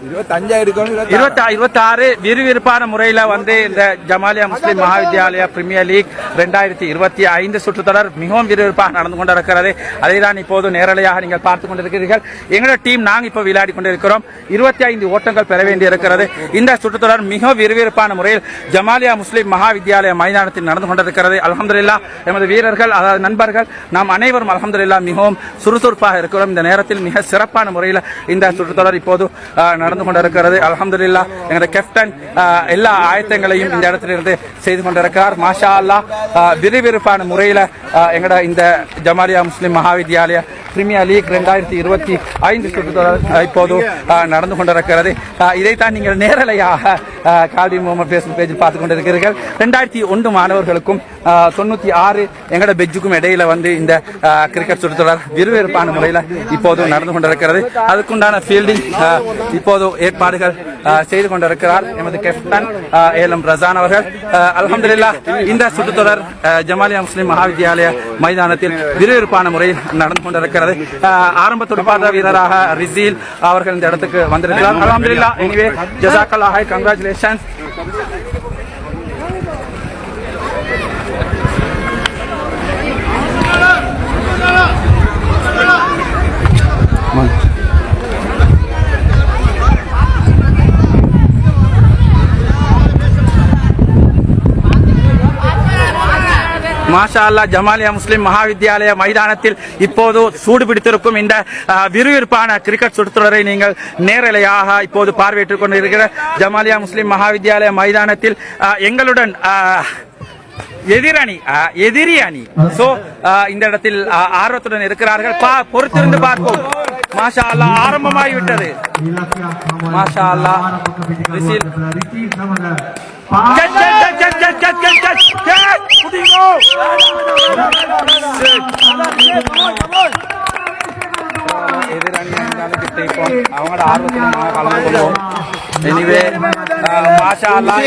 26 விறுவிறுப்பான முறையில் வந்து இந்த ஜமாலியா முஸ்லிம் மகாவித்யாலயா பிரீமியர் லீக் 2025 சுற்றுத்தொடர் மிகவும் விறுவிறுப்பாக நடந்து கொண்டிருக்கிறது. அதை தான் இப்போது நேரலையாக நீங்கள் பார்த்துக் கொண்டிருக்கிறீர்கள். எங்களோட டீம் நாங்கள் இப்போ விளையாடி கொண்டிருக்கிறோம். 25 ஓட்டங்கள் பெற வேண்டியிருக்கிறது. இந்த சுற்றுத்தொடர் மிக விறுவிறுப்பான முறையில் ஜமாலியா முஸ்லிம் மகாவித்யாலயா மைதானத்தில் நடந்து கொண்டிருக்கிறது. அல்ஹம்துலில்லாஹ் எமது வீரர்கள் அதாவது நண்பர்கள் நாம் அனைவரும் அல்ஹம்துலில்லாஹ் மிகவும் சுறுசுறுப்பாக இருக்கிறோம். இந்த நேரத்தில் மிக சிறப்பான முறையில் இந்த சுற்றுத்தொடர் இப்போது நடந்து கொண்டிருக்கிறது. அல்ஹம்துலில்லாஹ் எங்களுடைய கேப்டன் எல்லா ஆயத்தங்களையும் இந்த இடத்திலிருந்து செய்து கொண்டிருக்கிறார். மாஷா அல்லாஹ் விறுவிறுப்பான முறையில் எங்களோட இந்த ஜமாலியா முஸ்லிம் மகாவித்யாலயா பிரீமியர் லீக் 2025 சுற்றுத்தொடர் இப்போது நடந்து கொண்டிருக்கிறது. இதைத்தான் நீங்கள் நேரலையாக கால்வி முகமது பேசும் பேஜில் பார்த்துக் கொண்டிருக்கிறீர்கள். 2001 மாணவர்களுக்கும் 96 எங்களோட பெஜ்ஜுக்கும் இடையில வந்து இந்த கிரிக்கெட் சுற்றுத்தொடர் விறுவிறுப்பான முறையில் இப்போது நடந்து கொண்டிருக்கிறது. அதுக்குண்டான ஃபீல்டிங் இப்போது ஏற்பாடுகள் செய்து கொண்டிருக்கிறார் எமது கேப்டன் ஏலம் ரசான் அவர்கள். அல்ஹம்துலில்லாஹ் இந்த சுற்றுத்தொடர் ஜமாலியா முஸ்லிம் மகாவித்யாலயா மைதானத்தில் விறுவிறுப்பான முறையில் நடந்து கொண்டிருக்கிறது. ஆரம்ப துடுப்பாட்ட வீரராக ரிசீல் அவர்கள் இந்த இடத்துக்கு வந்திருக்கிறார். அல்ஹம்துலில்லாஹ் எனிவே ஜஸாக்கல்லாஹ் ஹைர், கங்க்ராச்சுலேஷன்ஸ். மாஷா அல்லாஹ் ஜமாலியா முஸ்லிம் மகாவித்யாலயா மைதானத்தில் இப்போது சூடுபிடித்திருக்கும் இந்த விறுவிறுப்பான கிரிக்கெட் சுற்றுத்தொடரை நீங்கள் நேரலையாக இப்போது பார்வையிட்டுக் கொண்டிருக்கிற ஜமாலியா முஸ்லிம் மகாவித்யாலயா மைதானத்தில் எங்களுடன் எதிரி அணி இந்த இடத்தில் ஆர்வத்துடன் இருக்கிறார்கள். பொறுத்திருந்து பார்ப்போம். மாஷா அல்லாஹ் ஆரம்பமாகிவிட்டது. மாஷா அல்லாஹ் அவங்களோட ஆர்வத்தில் கலந்து கொள்வோம். எனிவே மாஷா அல்லாஹ்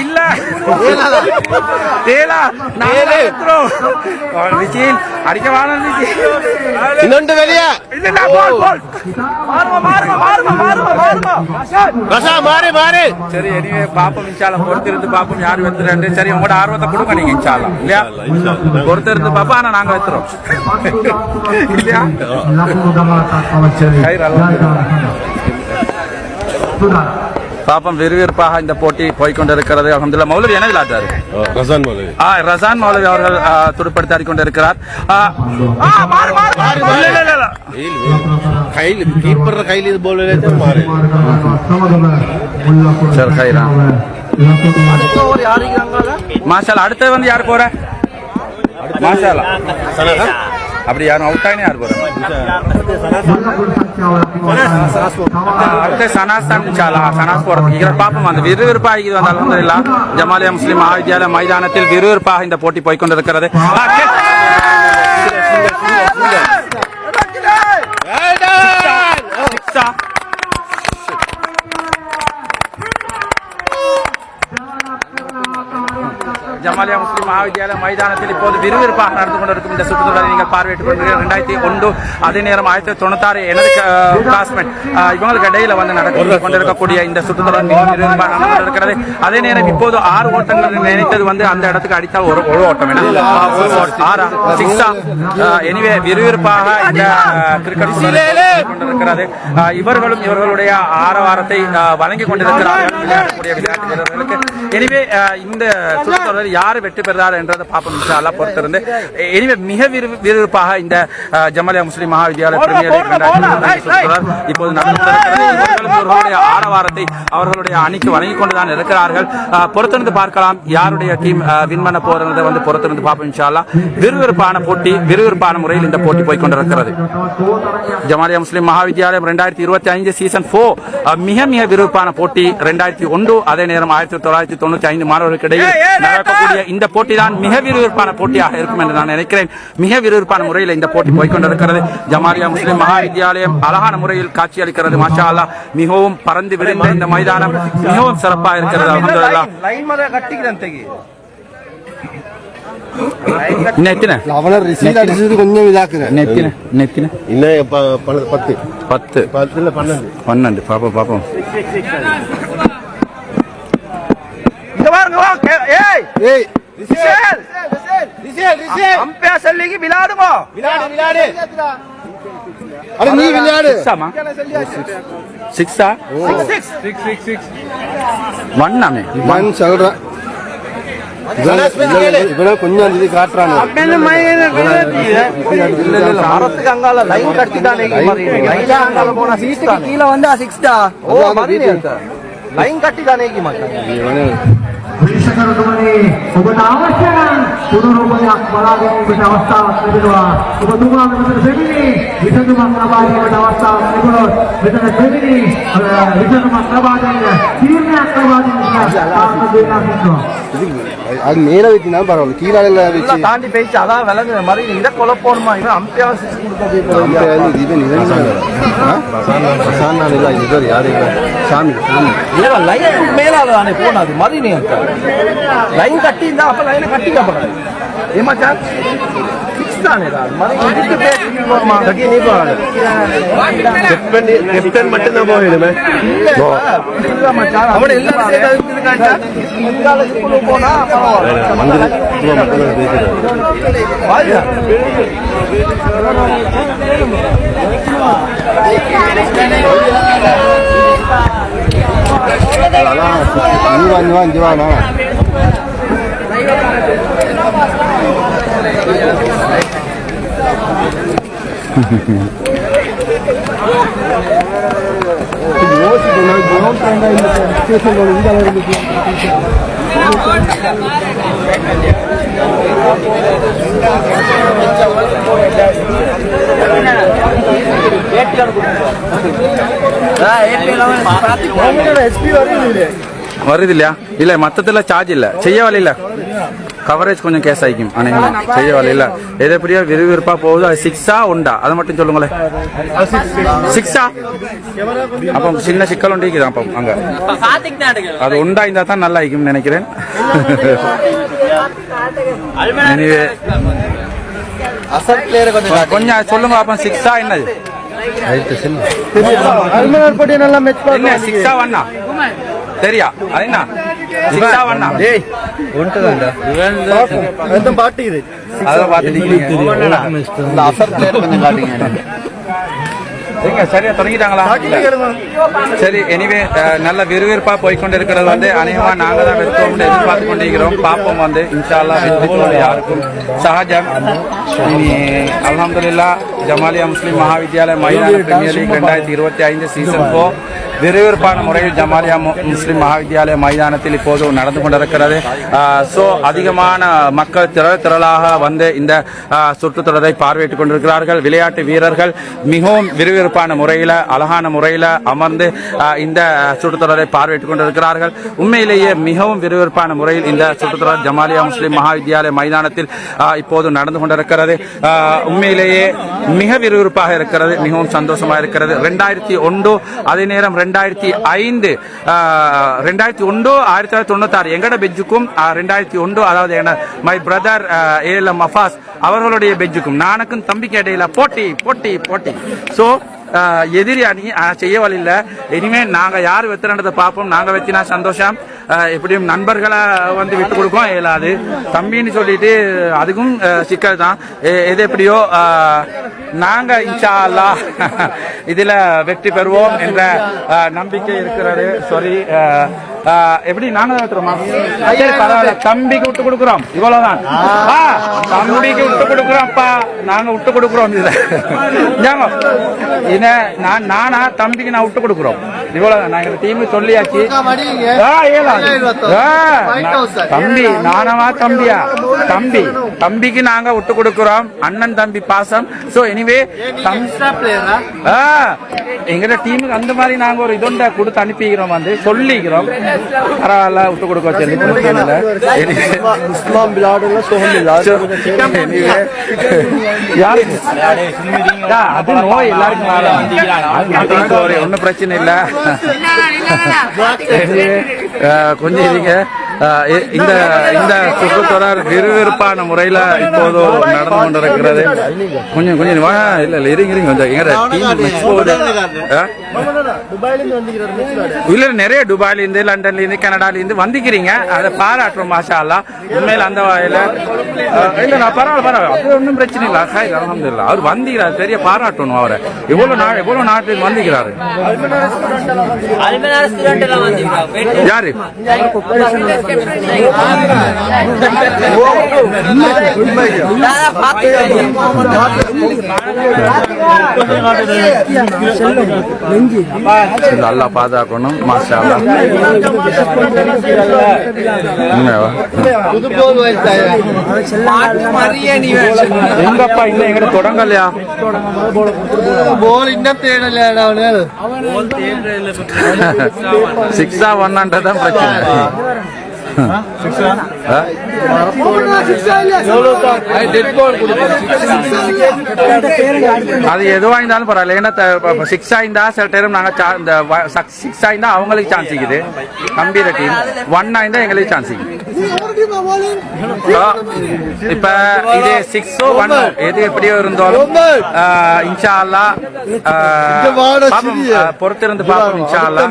இல்ல விஜயில் அடிக்க வாழ இன்னொன்று வெளியே சரி. எனிவே பாப்போம் இன்ஷால்லா. பொறுத்திருந்து பாப்போம் யார் வெத்துறேன். சரி உங்களோட ஆர்வத்தை கொடுங்க நீங்க இன்ஷால்லா இல்லையா? பொறுத்திருந்து பாப்பா. ஆனா நாங்க வெத்துறோம் இல்லையா? பாப்பம் விறுவிறுப்பாக இந்த போட்டி போய்கொண்டிருக்கிறது. அல்ஹம்துலில்லாஹ் மௌலவி என்ன விளையாட்டாரு? ரசான் மௌலவி அவர்கள் துடுப்படுத்தி கொண்டிருக்கிறார். மாஷால்லா அடுத்தது வந்து யாரு போற? மாஷால்லா அப்படி யாரும் அவுட் ஆயினே யாரு போற? அடுத்த சனாஸ் தான் சனாஸ் போறது பாப்போம். அந்த விறுவிறுப்பாக இது வந்து அல்ஹம்துலில்லாஹ் ஜமாலியா முஸ்லிம் மகாவித்யாலயா மைதானத்தில் விறுவிறுப்பாக இந்த போட்டி போய்கொண்டிருக்கிறது. ஜமாலியா முஸ்லிம் மகாவித்யாலயா மைதானத்தில் இப்போது விறுவிறுப்பாக நடந்து கொண்டிருக்கும் இந்த சுற்றுத்தொடரை நீங்கள் பார்வையிட்டுக் கொண்டிருக்கிறீர்கள். 2001 அதே நேரம் 1996 எனது கிளாஸ்மேட் இவங்களுக்கு இடையில வந்து நடந்து கொண்டிருக்கக்கூடிய இந்த சுற்றுத்தொடர் விறுவிறுப்பாக நடந்து கொண்டிருக்கிறது. அதே நேரம் இப்போது 6 ஓட்டங்கள் நினைத்தது வந்து அந்த இடத்துக்கு அடித்தால் ஒரு ஓட்டம் எனிவே விறுவிறுப்பாக இந்த கிரிக்கெட் கொண்டிருக்கிறது. இவர்களும் இவர்களுடைய ஆரவாரத்தை வழங்கி கொண்டிருக்கிறார்கள் விளையாடக்கூடிய விளையாட்டு வீரர்களுக்கு. எனிவே இந்த சுற்றுத்தொடர் யாரு வெற்றி பெறுறார் என்றதை பார்ப்போம் இன்ஷா அல்லாஹ் பொறுத்திருந்து. எனிவே மிக விறுவிறுப்பாக இந்த ஜமாலியா முஸ்லிம் மகாவித்யாலயா பிரீமியர் லீக் இப்போது நடந்துள்ளது. ஆரவாரத்தை அவர்களுடைய அணிக்கு வழங்கி கொண்டுதான் இருக்கிறார்கள். பொறுத்திருந்து பார்க்கலாம் யாருடைய டீம் வின் பண்ண போறதை வந்து பொறுத்திருந்து பார்ப்போம் இன்ஷா அல்லாஹ். விறுவிறுப்பான போட்டி விறுவிறுப்பான முறையில் இந்த போட்டி போய்கொண்டிருக்கிறது. ஜமாலியா முஸ்லிம் மகாவித்யாலயம் 2025 சீசன் 4 மிக மிக விறுவிறுப்பான போட்டி. 2001 அதே நேரம் 1995 மாணவர்களுக்கு இடையே நடக்கக்கூடிய இந்த போட்டி தான் மிக விறுவிறுப்பான போட்டியாக இருக்கும் என்று நான் நினைக்கிறேன். மிக விறுவிறுப்பான முறையில் இந்த போட்டி போய்கொண்டிருக்கிறது. ஜமாலியா முஸ்லிம் மகாவித்யாலயம் அழகான முறையில் காட்சி அளிக்கிறது. மாஷா அல்லாஹ் மிகவும் பறந்து விரிந்த இந்த மைதானம் மிகவும் சிறப்பாக இருக்கிறது. அல்ஹம்துலில்லாஹ் இன்னும் எத்தனை அவனை ரிசீட் அடிச்சது கொஞ்சம் இதாக்குறேன். இன்னும் எத்தனை இன்னும் 10 10 12 பாப்போம் இங்க பாருங்க வா ஏய் ஏய் ரிசேல் அம்பையர் சொல்லிக்கு விளையாடுமோ விளையாடு அட நீ விளையாடு. சிக்ஸாமா 6 1 நான் சொல்றேன் இவன கொஞ்சம் இது காட்டுறானே மரத்துக்கு அங்கால லைன் கட்டி தானே அங்கால போனா சீட்டுக்கு கீழே வந்து 6 டா ஓ லைன் கட்டி தானே Wisakarudumani, obat awasyakan, turun banyak baladi pada awasta kedua. Obat dua betul femini, bisa cuma kabadi pada awasta kedua. Betul femini, bisa cuma kabadi, timnya kabadi apa dia itu. அது மேல வச்சுனா பரவாயில்ல கீழால வச்சு தாண்டி பேச்சு அதான் விளங்குற மாதிரி இதை கொலை போடணுமா இவன் அம்பையார் சாமி லைன் மேலால தானே போனாது மாதிரி நீ லைன் கட்டி இருந்தா அப்ப லைனை கட்டிக்க ஏமா சார் மட்டும்தான் போயிடுமே போனா வாங்க வருது இல்லையா இல்ல மொத்தத்துல சார்ஜ் இல்ல செய்ய வழி இல்ல கவரேஜ் கொஞ்சம் கேஸ் ஆகிக்கும் அனைவரும் செய்ய வழி இல்ல எது எப்படியா விறுவிறுப்பா போகுது அது 6 உண்டா அதை மட்டும் சொல்லுங்களேன் 6 அப்போ சின்ன சிக்கல் உண்டு அப்போ அங்க அது உண்டா இருந்தா தான் நல்லா ஆகிக்கும் நினைக்கிறேன் கொஞ்சம் சொல்லுங்க அப்போ 6 என்னது சரியா அதுனா பாட்டு இது அதான் பாத்துட்டீங்க சரியா தொடங்கிட்டாங்களா சரி எனிவே நல்ல விறுவிறுப்பா போய்கொண்டு இருக்கிறது வந்து அநேகமா நாங்க தான் வெறுத்தோம் எதிர்பார்த்து கொண்டிருக்கிறோம் பாப்போம் வந்து இன்ஷா அல்லாஹ் வெற்றி யாருக்கும் சகஜம் இனி அல்ஹம்துலில்லாஹ் Jamalia Muslim Mahavidyalaya மைதான premier league 2025 season 4 விறுவிறுப்பான முறையில் ஜமாலியா முஸ்லிம் மகாவித்யாலய மைதானத்தில் இப்போது நடந்து கொண்டிருக்கிறது. சோ அதிகமான மக்கள் திரளாக வந்து இந்த சுற்றுத்தொடரை பார்வையிட்டுக் கொண்டிருக்கிறார்கள். விளையாட்டு வீரர்கள் மிகவும் விறுவிறுப்பான முறையில் அழகான முறையில் அமர்ந்து இந்த சுற்றுத்தொடரை பார்வையிட்டுக் கொண்டிருக்கிறார்கள். உண்மையிலேயே மிகவும் விறுவிறுப்பான முறையில் இந்த சுற்றுத்தொடர் ஜமாலியா முஸ்லிம் மகாவித்யாலய மைதானத்தில் இப்போது நடந்து கொண்டிருக்கிறது. உண்மையிலேயே மிக விறுவிறுப்பாக இருக்கிறது, மிகவும் சந்தோஷமாக இருக்கிறது. 2001 அதே நேரம் 2005 1996 எங்கட பெஞ்சுக்கும் 2001 அதாவது மை பிரதர் ஏஎல்எம் மஃபாஸ் அவர்களுடைய பெஞ்சுக்கும் நானுக்கும் தம்பிக்கு இடையில போட்டி போட்டி போட்டி. சோ எதிரி அணி செய்ய வழி இல்லை. இனிமே நாங்க யார் வெத்தினதை பார்ப்போம். நாங்க வெத்தினா சந்தோஷம். எப்படியும் நண்பர்களை வந்து விட்டு கொடுப்போம் இயலாது. தம்பின்னு சொல்லிட்டு அதுக்கும் சிக்கல் தான். எது எப்படியோ நாங்க இன்ஷா அல்லாஹ் இதுல வெற்றி பெறுவோம் என்ற நம்பிக்கை இருக்கிறது. சாரி எப்படி நாங்க தான் சரி பரவாயில்ல, தம்பிக்கு விட்டு கொடுக்குறோம், இவ்வளவுதான். தம்பிக்கு விட்டு கொடுக்குறோம்ப்பா, நாங்க விட்டு கொடுக்குறோம். இதுல நானா தம்பிக்கு நான் விட்டு கொடுக்குறோம், இவ்வளவுதான். நாங்க டீம் சொல்லியாச்சு. தம்பி நானவா தம்பியா? தம்பிக்கு நாங்க விட்டு கொடுக்குறோம். அண்ணன் தம்பி பாசம். சோ எனிவே எங்க டீமுக்கு அந்த மாதிரி நாங்க ஒரு இதொண்ட கொடுத்து அனுப்பிக்கிறோம், வந்து சொல்லிக்கிறோம். பரவாயில்ல விட்டு கொடுக்க சொல்லி அது நோய் எல்லாருக்கும் ஒன்னும் பிரச்சனை இல்ல. கொஞ்சம் இருங்க. இந்த இந்த சுற்றுத்தொடர் விறுவிறுப்பான முறையில் இப்போது நடந்து கொண்டிருக்கிறது. கொஞ்சம் கொஞ்சம் இல்ல இருங்க கொஞ்சம் இல்ல நிறைய துபாயில இருந்து லண்டன்ல இருந்து கனடால இருந்து வந்துக்கிறீங்க. அதை பாராட்டுறோம் மாஷா அல்லாஹ். உண்மையில அந்த வகையில இல்ல நான் பரவாயில்ல அது ஒன்றும் பிரச்சனை இல்லை. அல்ஹம்துலில்லாஹ் அவர் வந்திக்கிறார், பெரிய பாராட்டணும் அவரை. எவ்வளவு நாட்டில் வந்திக்கிறாரு. யாரு நல்லா பாதுகாக்கணும் மாஷா அல்லாஹ். எங்கப்பா இன்னும் எங்கிட்ட தொடங்கலையா சிக்ஸா ஒன்னான்றதான் பிரச்சனை. அது எதுவா இருந்தாலும் பரவாயில்ல. ஏன்னா சிக்ஸ் ஆயிருந்தா சில டைம் நாங்க சிக்ஸ் ஆயிருந்தா அவங்களுக்கு சான்ஸ் இருக்குது. கம்பீர டீம் 1 ஆயிருந்தா எங்களுக்கு சான்ஸ் இருக்குது. இப்ப இது 6 1 எது எப்படியோ இருந்தாலும் இன்ஷா அல்லாஹ் பொறுத்திருந்து பார்ப்போம். இன்ஷா அல்லாஹ்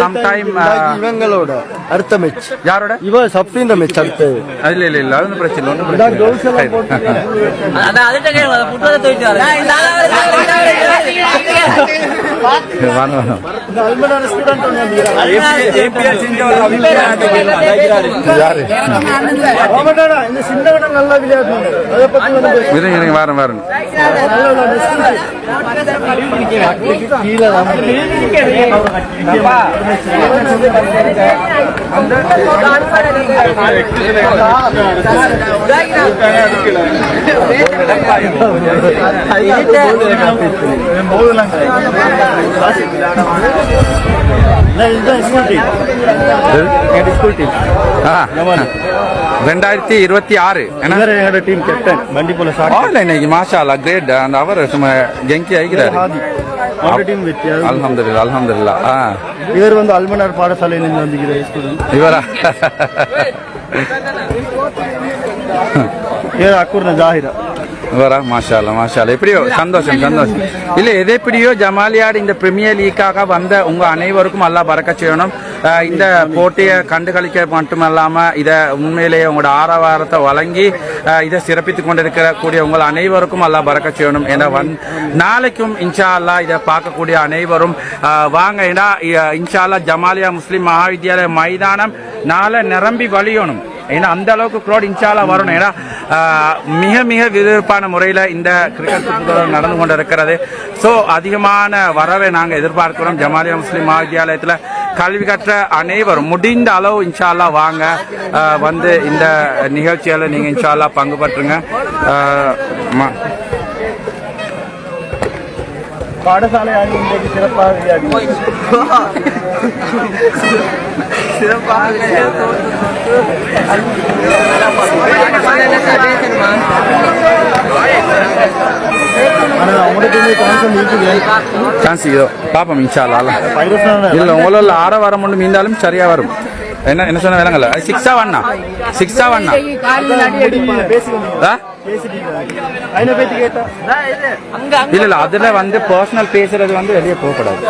சம்டைம் இவங்களோட அடுத்த மேட்ச் யாரோட இவ சப்ரீன் மேட்ச் அடுத்து இல்ல இல்ல இல்ல அது பிரச்சனை ஒண்ணும் பிரச்சனை அத அதுட்ட கேளு புட்டத தூக்கிட்டு வர அல்மனான ஸ்டூடண்ட் ஏபிஆர் செஞ்சவங்க அபிப்பிராயத்தை கேளுங்க. யாரு ஆமாடா இந்த சின்னவன நல்ல விளையாடுறாங்க. அத பத்தி வந்து இருங்க வாரம் வாரம் கீழ ரெண்டாயிரத்தி 26 டீம் கேப்டன் வண்டி போல இன்னைக்கு மாஷா அல்லாஹ் கிரேட். அந்த அவர் சும்மா ஜெங்கி ஆகிக்கிறாரு. அல்ஹம்துலில்லாஹ் அல்ஹம்துலில்லாஹ். இவர் வந்து அல்மனார் பாடசாலையில் இருந்து வந்துக்கிறார். இவரா அக்கூர்ன ஜாஹிரா வரா மாஷா அல்லாஹ் மாஷா அல்லாஹ். எப்படியோ சந்தோஷம் சந்தோஷம். இல்ல எது எப்படியோ ஜமாலியாடு இந்த பிரீமியர் லீக்காக வந்த உங்க அனைவருக்கும் அல்லாஹ் பரக்கத் செய்யணும். இந்த போட்டியை கண்டுகளிக்க மட்டுமல்லாம இதை உண்மையிலேயே உங்களோட ஆரவாரத்தை வழங்கி இதை சிறப்பித்துக் கொண்டிருக்கக்கூடிய உங்கள் அனைவருக்கும் அல்லாஹ் பரக்கத் செய்யணும். ஏன்னா நாளைக்கும் இன்ஷா அல்லாஹ் இதை பார்க்கக்கூடிய அனைவரும் வாங்க. ஏன்னா இன்ஷா அல்லாஹ் ஜமாலியா முஸ்லிம் மகாவித்யாலய மைதானம் நாளை நிரம்பி வழியணும். ஏன்னா அந்த அளவுக்கு க்ரௌட் இன்ஷால்லா வரணும். ஏன்னா மிக மிக விறுவிறுப்பான முறையில் இந்த கிரிக்கெட் சுற்றுத்தொடர் நடந்து கொண்டு இருக்கிறது. ஸோ அதிகமான வரவை நாங்கள் எதிர்பார்க்கிறோம். ஜமாலியா முஸ்லிம் மகாவித்யாலயத்தில் கல்வி கற்ற அனைவரும் முடிந்த அளவு இன்ஷால்லா வாங்க. வந்து இந்த நிகழ்ச்சியில் நீங்கள் இன்ஷால்லா பங்கு பற்றுங்க. பாடசாலை அணி இன்றைக்கு சிறப்பாக சான்ஸ் இதோ பாப்போம் இன்ஷா அல்லாஹ். இல்ல உங்களோட ஆரவாரம் ஒன்று மீண்டாலும் சரியா வரும். என்ன என்ன சொன்ன வேலைங்கல்ல 6 1 6 1 இல்ல இல்ல அதுல வந்து பர்சனல் பேசுறது வந்து வெளியே போகக்கூடாது.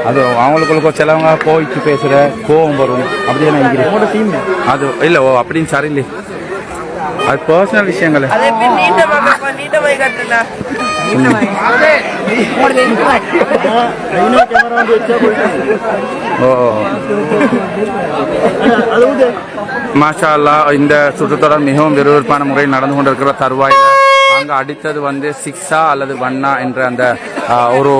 அது அவங்களுக்குள்ள சிலவங்க போயிட்டு பேசுற கோவம் வரும் அப்படின்னு நினைக்கிறேன். அது இல்ல ஓ அப்படின்னு சரியில்லை. அது பர்சனல் விஷயங்கள். மாஷா அல்லாஹ் இந்த சுற்றுத்தொடர் மிகவும் விறுவிறுப்பான முறையில் நடந்து கொண்டிருக்கிற தருவாயில் அங்கே அடித்தது வந்து 6 அல்லது 1 என்ற அந்த ஒரு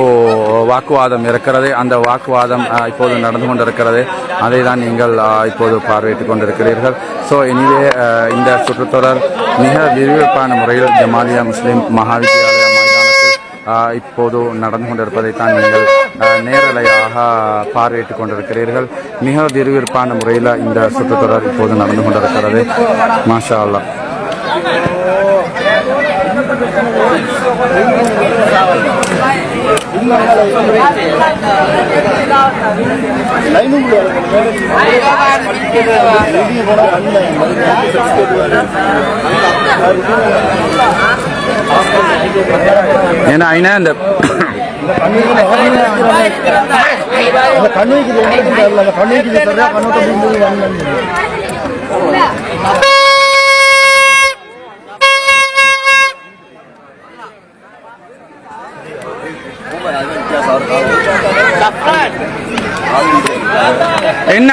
வாக்குவாதம் இருக்கிறது. அந்த வாக்குவாதம் இப்போது நடந்து கொண்டிருக்கிறது. அதை தான் நீங்கள் இப்போது பார்வையிட்டுக் கொண்டிருக்கிறீர்கள். ஸோ எனிவே இந்த சுற்றுத்தொடர் மிக விறுவிறுப்பான முறையில் ஜமாலியா முஸ்லிம் மகாவித்யாலயா மைதானத்தில் இப்போது நடந்து கொண்டிருப்பதைத்தான் நீங்கள் நேரலையாக பார்வையிட்டுக் கொண்டிருக்கிறீர்கள். மிக விறுவிறுப்பான முறையில் இந்த சுற்றுத்தொடர் இப்போது நடந்து கொண்டிருக்கிறது. மாஷா அல்லாஹ். ஏன்னா ஐனா இந்த என்ன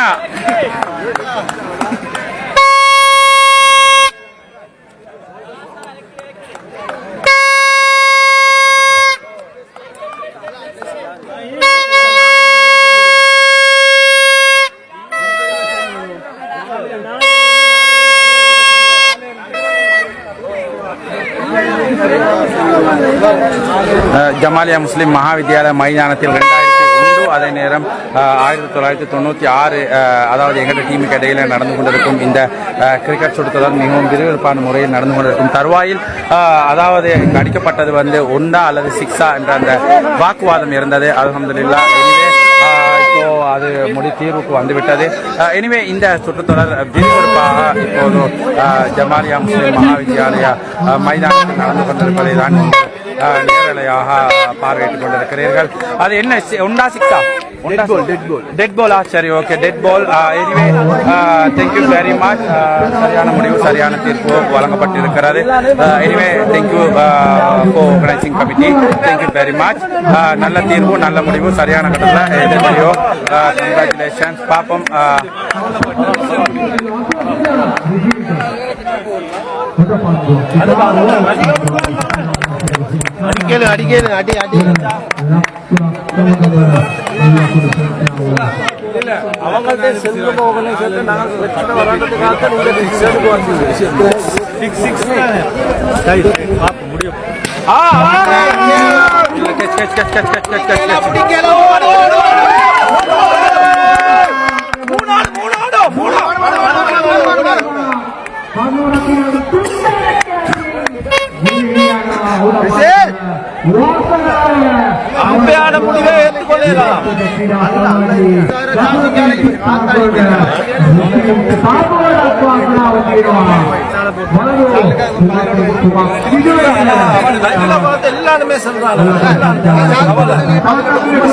ஜமாலியா முஸ்லிம் மகாவித்யாலய மைதானத்தில் 2001 அதே நேரம் 1996 அதாவது எங்கள் டீமுக்கு இடையில நடந்து கொண்டிருக்கும் இந்த கிரிக்கெட் சுற்றுத்தொடர் மிகவும் விறுவிறுப்பான முறையில் நடந்து கொண்டிருக்கும் தருவாயில் அதாவது அடிக்கப்பட்டது வந்து 1 அல்லது 6 என்ற அந்த வாக்குவாதம் இருந்தது. அல்ஹம்துலில்லாஹ் இப்போ அது தீர்வுக்கு வந்துவிட்டது. எனவே இந்த சுற்றுத்தொடர் விறுவிறுப்பாக இப்போது ஜமாலியா முஸ்லிம் மகாவித்யாலயா மைதானத்தில் நடந்து கொண்டிருப்பதை தான் நேரலையாக பார்வையிட்டுக் கொண்டிருக்கிறீர்கள். அது என்ன 1-6 டெட் கோல் சரி okay dead ball. Anyway thank you very much. சரியான முடிவு சரியான தீர்ப்பு வழங்கப்பட்டிருக்கிறது. Anyway thank you for organising committee. Thank you very much. நல்ல தீர்வு நல்ல முடிவு சரியான கட்டத்தில் எதிர்மறையோ கங்க்ராச்சுலேஷன்ஸ். பாப்போம். அவங்கள்ட்ட செல்வம் ஆர்கனைசேஷன் நாங்கள் பிரச்சனை வராட்டதுக்காக இந்த டிசிஷனுக்கு வந்து 6 முடியும். அம்பையான முடிவை ஏற்றுக்கொள்ளலாம். எல்லாருமே சொல்றாங்க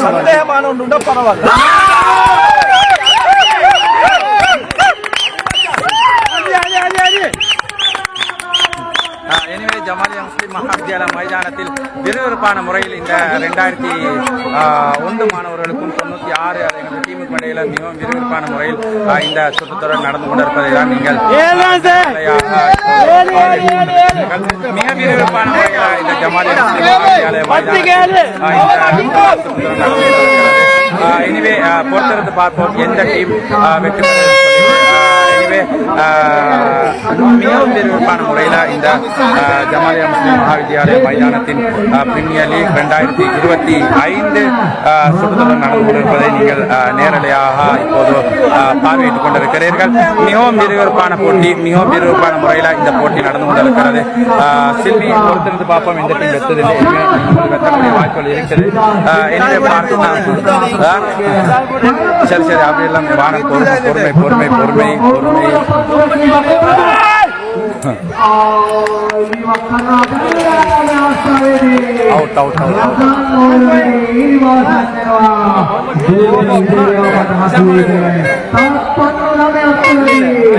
சந்தேகமான ஒன்று பரவாயில்ல. எனவே ஜமாலியா முஸ்லிம் மகாவித்யாலயா மைதானத்தில் விறுவிறுப்பான முறையில் இந்த 2001 மாணவர்களுக்கும் 96 எங்கள் டீமுக்கு இடையில மிகவும் விறுவிறுப்பான முறையில் இந்த சுற்றுத்தொடர் நடந்து கொண்டிருப்பதை தான் நீங்கள் மிக விறுவிறுப்பான முறையில் இந்த ஜமாலியா முஸ்லிம் மகாவித்யாலயா மைதானத்தில் எனவே பொறுத்திருந்து பார்ப்போம் எந்த டீம் வெற்றி பெறும். எனவே மிகவும் விறுவிறுப்பான முறையில் இந்த ஜமாலியா முஸ்லிம் மகாவித்யாலயா மைதானத்தின் பிரீமியர் லீக் 2025 சுற்றுத்தொடர் நடந்து கொண்டிருப்பதை நீங்கள் நேரடியாக இப்போது பார்வையிட்டுக் கொண்டிருக்கிறீர்கள். மிகவும் விறுவிறுப்பான போட்டி மிகவும் விறுவிறுப்பான முறையில் இந்த போட்டி நடந்து கொண்டிருக்கிறது. சில்வி பொறுத்திருந்து பார்ப்போம் எந்த டீம் வெற்றதில்லை வெற்றக்கூடிய வாய்ப்புகள் இருக்கிறது. எனவே பார்க்கலாம். சரி சரி அப்படி எல்லாம் வானம் பொறுமை பொறுமை பொறுமை பொறுமை out out out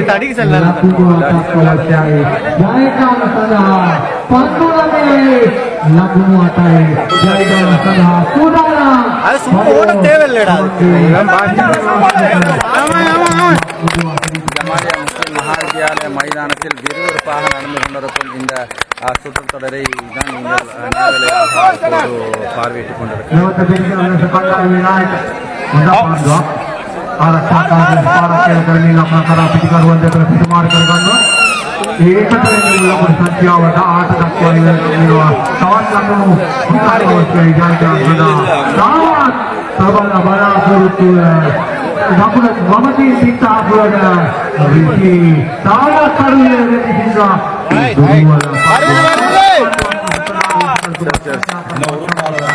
tadi salah Jamalia முஸ்லிம் மகாவித்யாலயா மைதானத்தில் விறுவிறுப்பாக நடந்து கொண்டிருக்கும் இந்த சுற்றுத்தொடரை தான் நீங்கள் நேரலையாக பார்வையிட்டுக் கொண்டிருக்கிறது.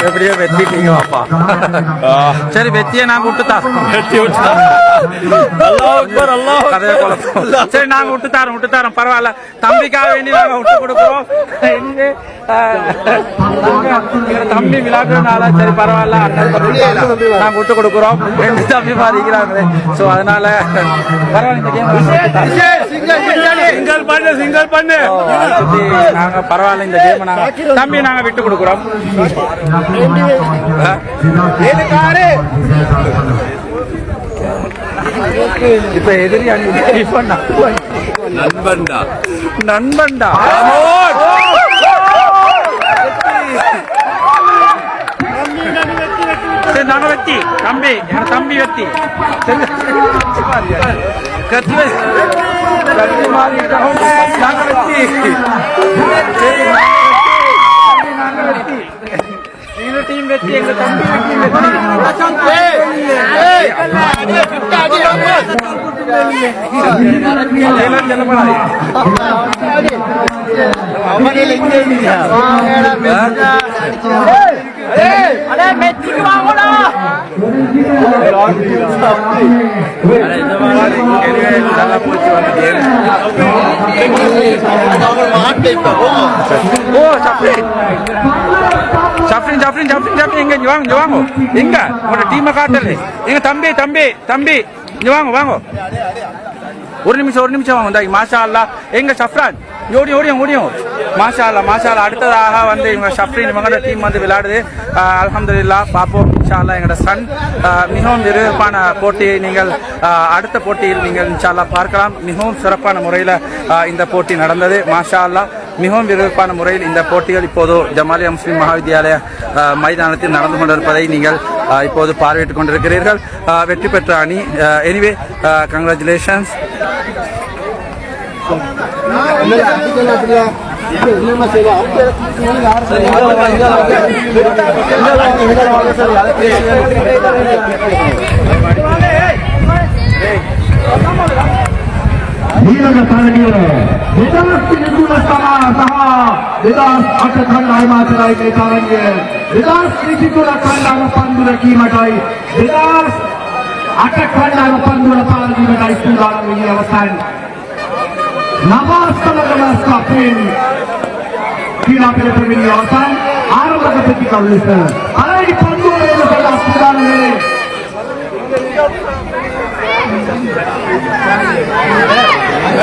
எப்படியோ வெத்திட்டீங்க பாப்பா. சரி வெத்தியை நாங்க விட்டுத்தார். கதையை குழப்பம். சரி நாங்க விட்டுத்தாரோம் பரவாயில்ல. தம்பிக்காக வேண்டி நாங்க விட்டு கொடுக்குறோம். தம்பி விளையாடுறதுனால சரி பரவாயில்ல. அண்ணன் நாங்க விட்டு கொடுக்குறோம். 2 தம்பி மாறிக்கிறாங்களே. சோ அதனால பரவாயில்ல. சிங்கிள் பண்ணு நாங்க பரவாயில்ல. இந்த கேம் நாங்க தம்பி நாங்க விட்டு கொடுக்குறோம். இப்ப எதிரி நண்பன்டா நாங்க வெத்தி தம்பி என் தம்பி வெத்தி கத்தி மாறிட்டோம். நாங்க வெத்தி டீம் வெற்றி எங்க தம்பி ஜாஃப்ரின் எங்க வாங்க எங்க உங்களோட டீமை காட்டல எங்க தம்பி வாங்க ஒரு நிமிஷம் வாங்க. மாஷா அல்லா எங்க சஃப்ரான் ஓடியும் மாஷா அல்லா அடுத்ததாக வந்து இவங்க ஷஃப்ரின் இவங்களோட டீம் வந்து விளையாடுது. அல்ஹம்துலில்லாஹ் பாப்போம் இன்ஷா அல்லாஹ். எங்களோட சன் மிகவும் விறுவிறுப்பான போட்டியை நீங்கள் அடுத்த போட்டியில் நீங்கள் இன்ஷா அல்லாஹ் பார்க்கலாம். மிகவும் சிறப்பான முறையில் இந்த போட்டி நடந்தது. மாஷா அல்லாஹ் மிகவும் விறுவிறுப்பான முறையில் இந்த போட்டிகள் இப்போது ஜமாலியா முஸ்லிம் மகாவித்யாலய மைதானத்தில் நடந்து கொண்டிருப்பதை நீங்கள் இப்போது பார்வையிட்டுக் கொண்டிருக்கிறீர்கள். வெற்றி பெற்ற அணி எனிவே கங்க்ராச்சுலேஷன்ஸ்.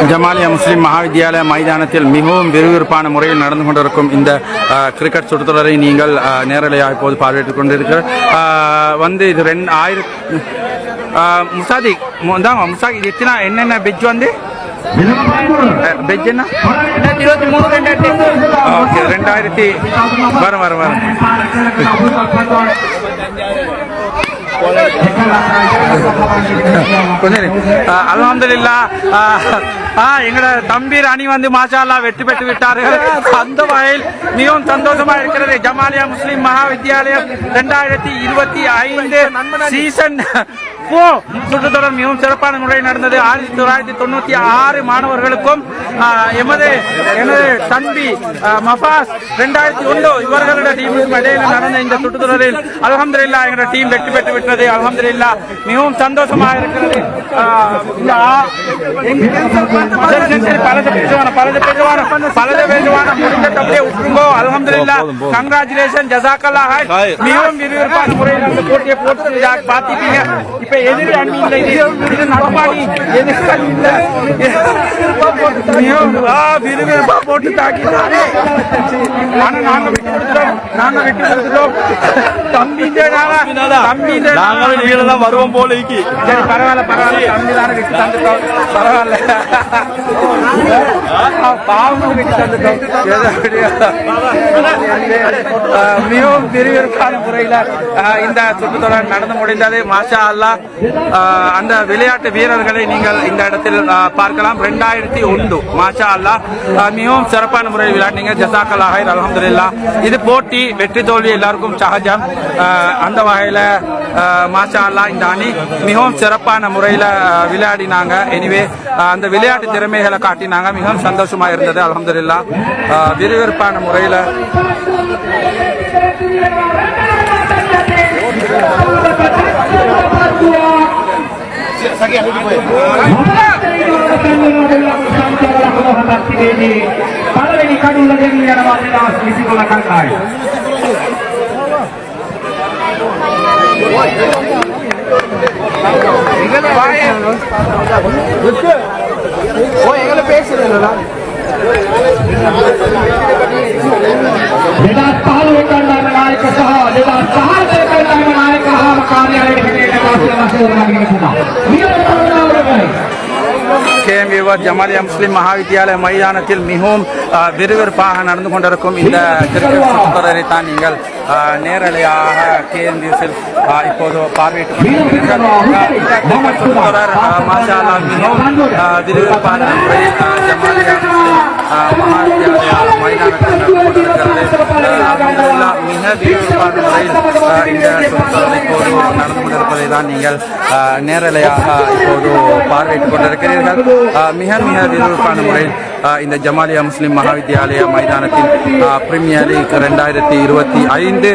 ஜமாலியா முஸ்லிம் மகாவித்யாலய மைதானத்தில் மிகவும் விறுவிறுப்பான முறையில் நடந்து கொண்டிருக்கும் இந்த கிரிக்கெட் சுற்றுத்தொடரை நீங்கள் நேரலையாக இப்போது பார்வையிட்டுக் கொண்டிருக்கிற வந்து இது 2000 முசாதி எத்தனை என்னென்ன பெஜ் வந்து பெஜ் என்ன 2023 வரும் அல்ஹம்துலில்லாஹ் எங்களோட தம்பீர் அணி வந்து மாஷா அல்லாஹ் வெற்றி பெற்று விட்டார்கள். அந்த வகையில் மிகவும் சந்தோஷமா இருக்கிறது. ஜமாலியா முஸ்லிம் மகாவித்யாலயம் 2025 சீசன் சுற்றுத்தொடர் மிகவும் சிறப்பான முறையில் நடந்தது. 1996 மாணவர்களுக்கும் எனது தம்பி மஃபாஸ் 2001 இவர்களுடைய டீமுக்கும் இடையில நடந்த இந்த சுற்றுத்தொடரில் அல்ஹம்துலில்லாஹ் எங்களோட டீம் வெற்றி பெற்று விட்டது. அல்ஹம்துலில்லாஹ் மிகவும் சந்தோஷமாக இருக்கிறது. அல்ஹம்துலில்லாஹ் கங்க்ராச்சுலேஷன் ஜஸாக்கல்லாஹ். மிகவும் விறுவிறுப்பான முறையில் அந்த போட்டியை போட்டு பார்த்துட்டீங்க. இப்ப எதிரி அணி இல்லை, இது நடப்பாணி எதிரி அணி இல்லை. விறுவிறுப்பா போட்டு தாக்கிட்டாரு. ஆனா நாங்க விட்டு கொடுத்துட்டோம். தம்பி வருவோம் போல. சரி பரவாயில்ல தம்பி தானே விட்டு தந்துட்டோம். பரவாயில்ல பாவம் விட்டு தந்துட்டோம். மிகவும் விறுவிறுப்பான முறையில இந்த சுற்றுத்தொடர் நடந்து முடிந்தது. மாஷா அல்லாஹ் அந்த விளையாட்டு வீரர்களை நீங்கள் இந்த இடத்தில் பார்க்கலாம். 2001 மாஷா அல்லாஹ் மிகவும் சிறப்பான முறையில் விளையாடுங்க. ஜஸாக்கல்லாஹ். அல்ஹம்துலில்லாஹ். இது போட்டி வெற்றி தோல்வி எல்லாருக்கும் சகஜம். அந்த வகையில் மாஷா அல்லாஹ் இந்த அணி மிகவும் சிறப்பான முறையில் விளையாடினாங்க. எனிவே அந்த விளையாட்டு திறமைகளை காட்டினாங்க. மிகவும் சந்தோஷமாக இருந்தது. அல்ஹம்துலில்லாஹ் விறுவிறுப்பான முறையில் பலவெளி கடவுள பேசுறேன் नायक KMUவர் ஜமாலியா முஸ்லிம் மகாவித்யாலய மைதானத்தில் மிகவும் விறுவிறுப்பாக நடந்து கொண்டிருக்கும் இந்த கிரிக்கெட் தொடரை தான் நீங்கள் நேரலையாக KMUஸில் இப்போது பார்வையிட்டு தொடர் மாஷா அல்லாஹ் மிகவும் விறுவிறுப்பான முறையில் ஜமாலியா மகாவித்யாலய மைதானத்தில் நடந்து கொண்டிருக்கிறது. அல்ஹம்துலில்லாஹ் மிக விறுவிறுப்பான முறையில் இந்த தொடர் இப்போது நடந்து கொண்டிருப்பதை தான் நீங்கள் நேரலையாக இப்போது பார்வையிட்டுக் கொண்டிருக்கிறீர்கள். மிக மிக விறுவிறுப்பான முறையில் இந்த ஜமாலியா முஸ்லிம் மகாவித்யாலய மைதானத்தில் பிரீமியர் லீக் 2025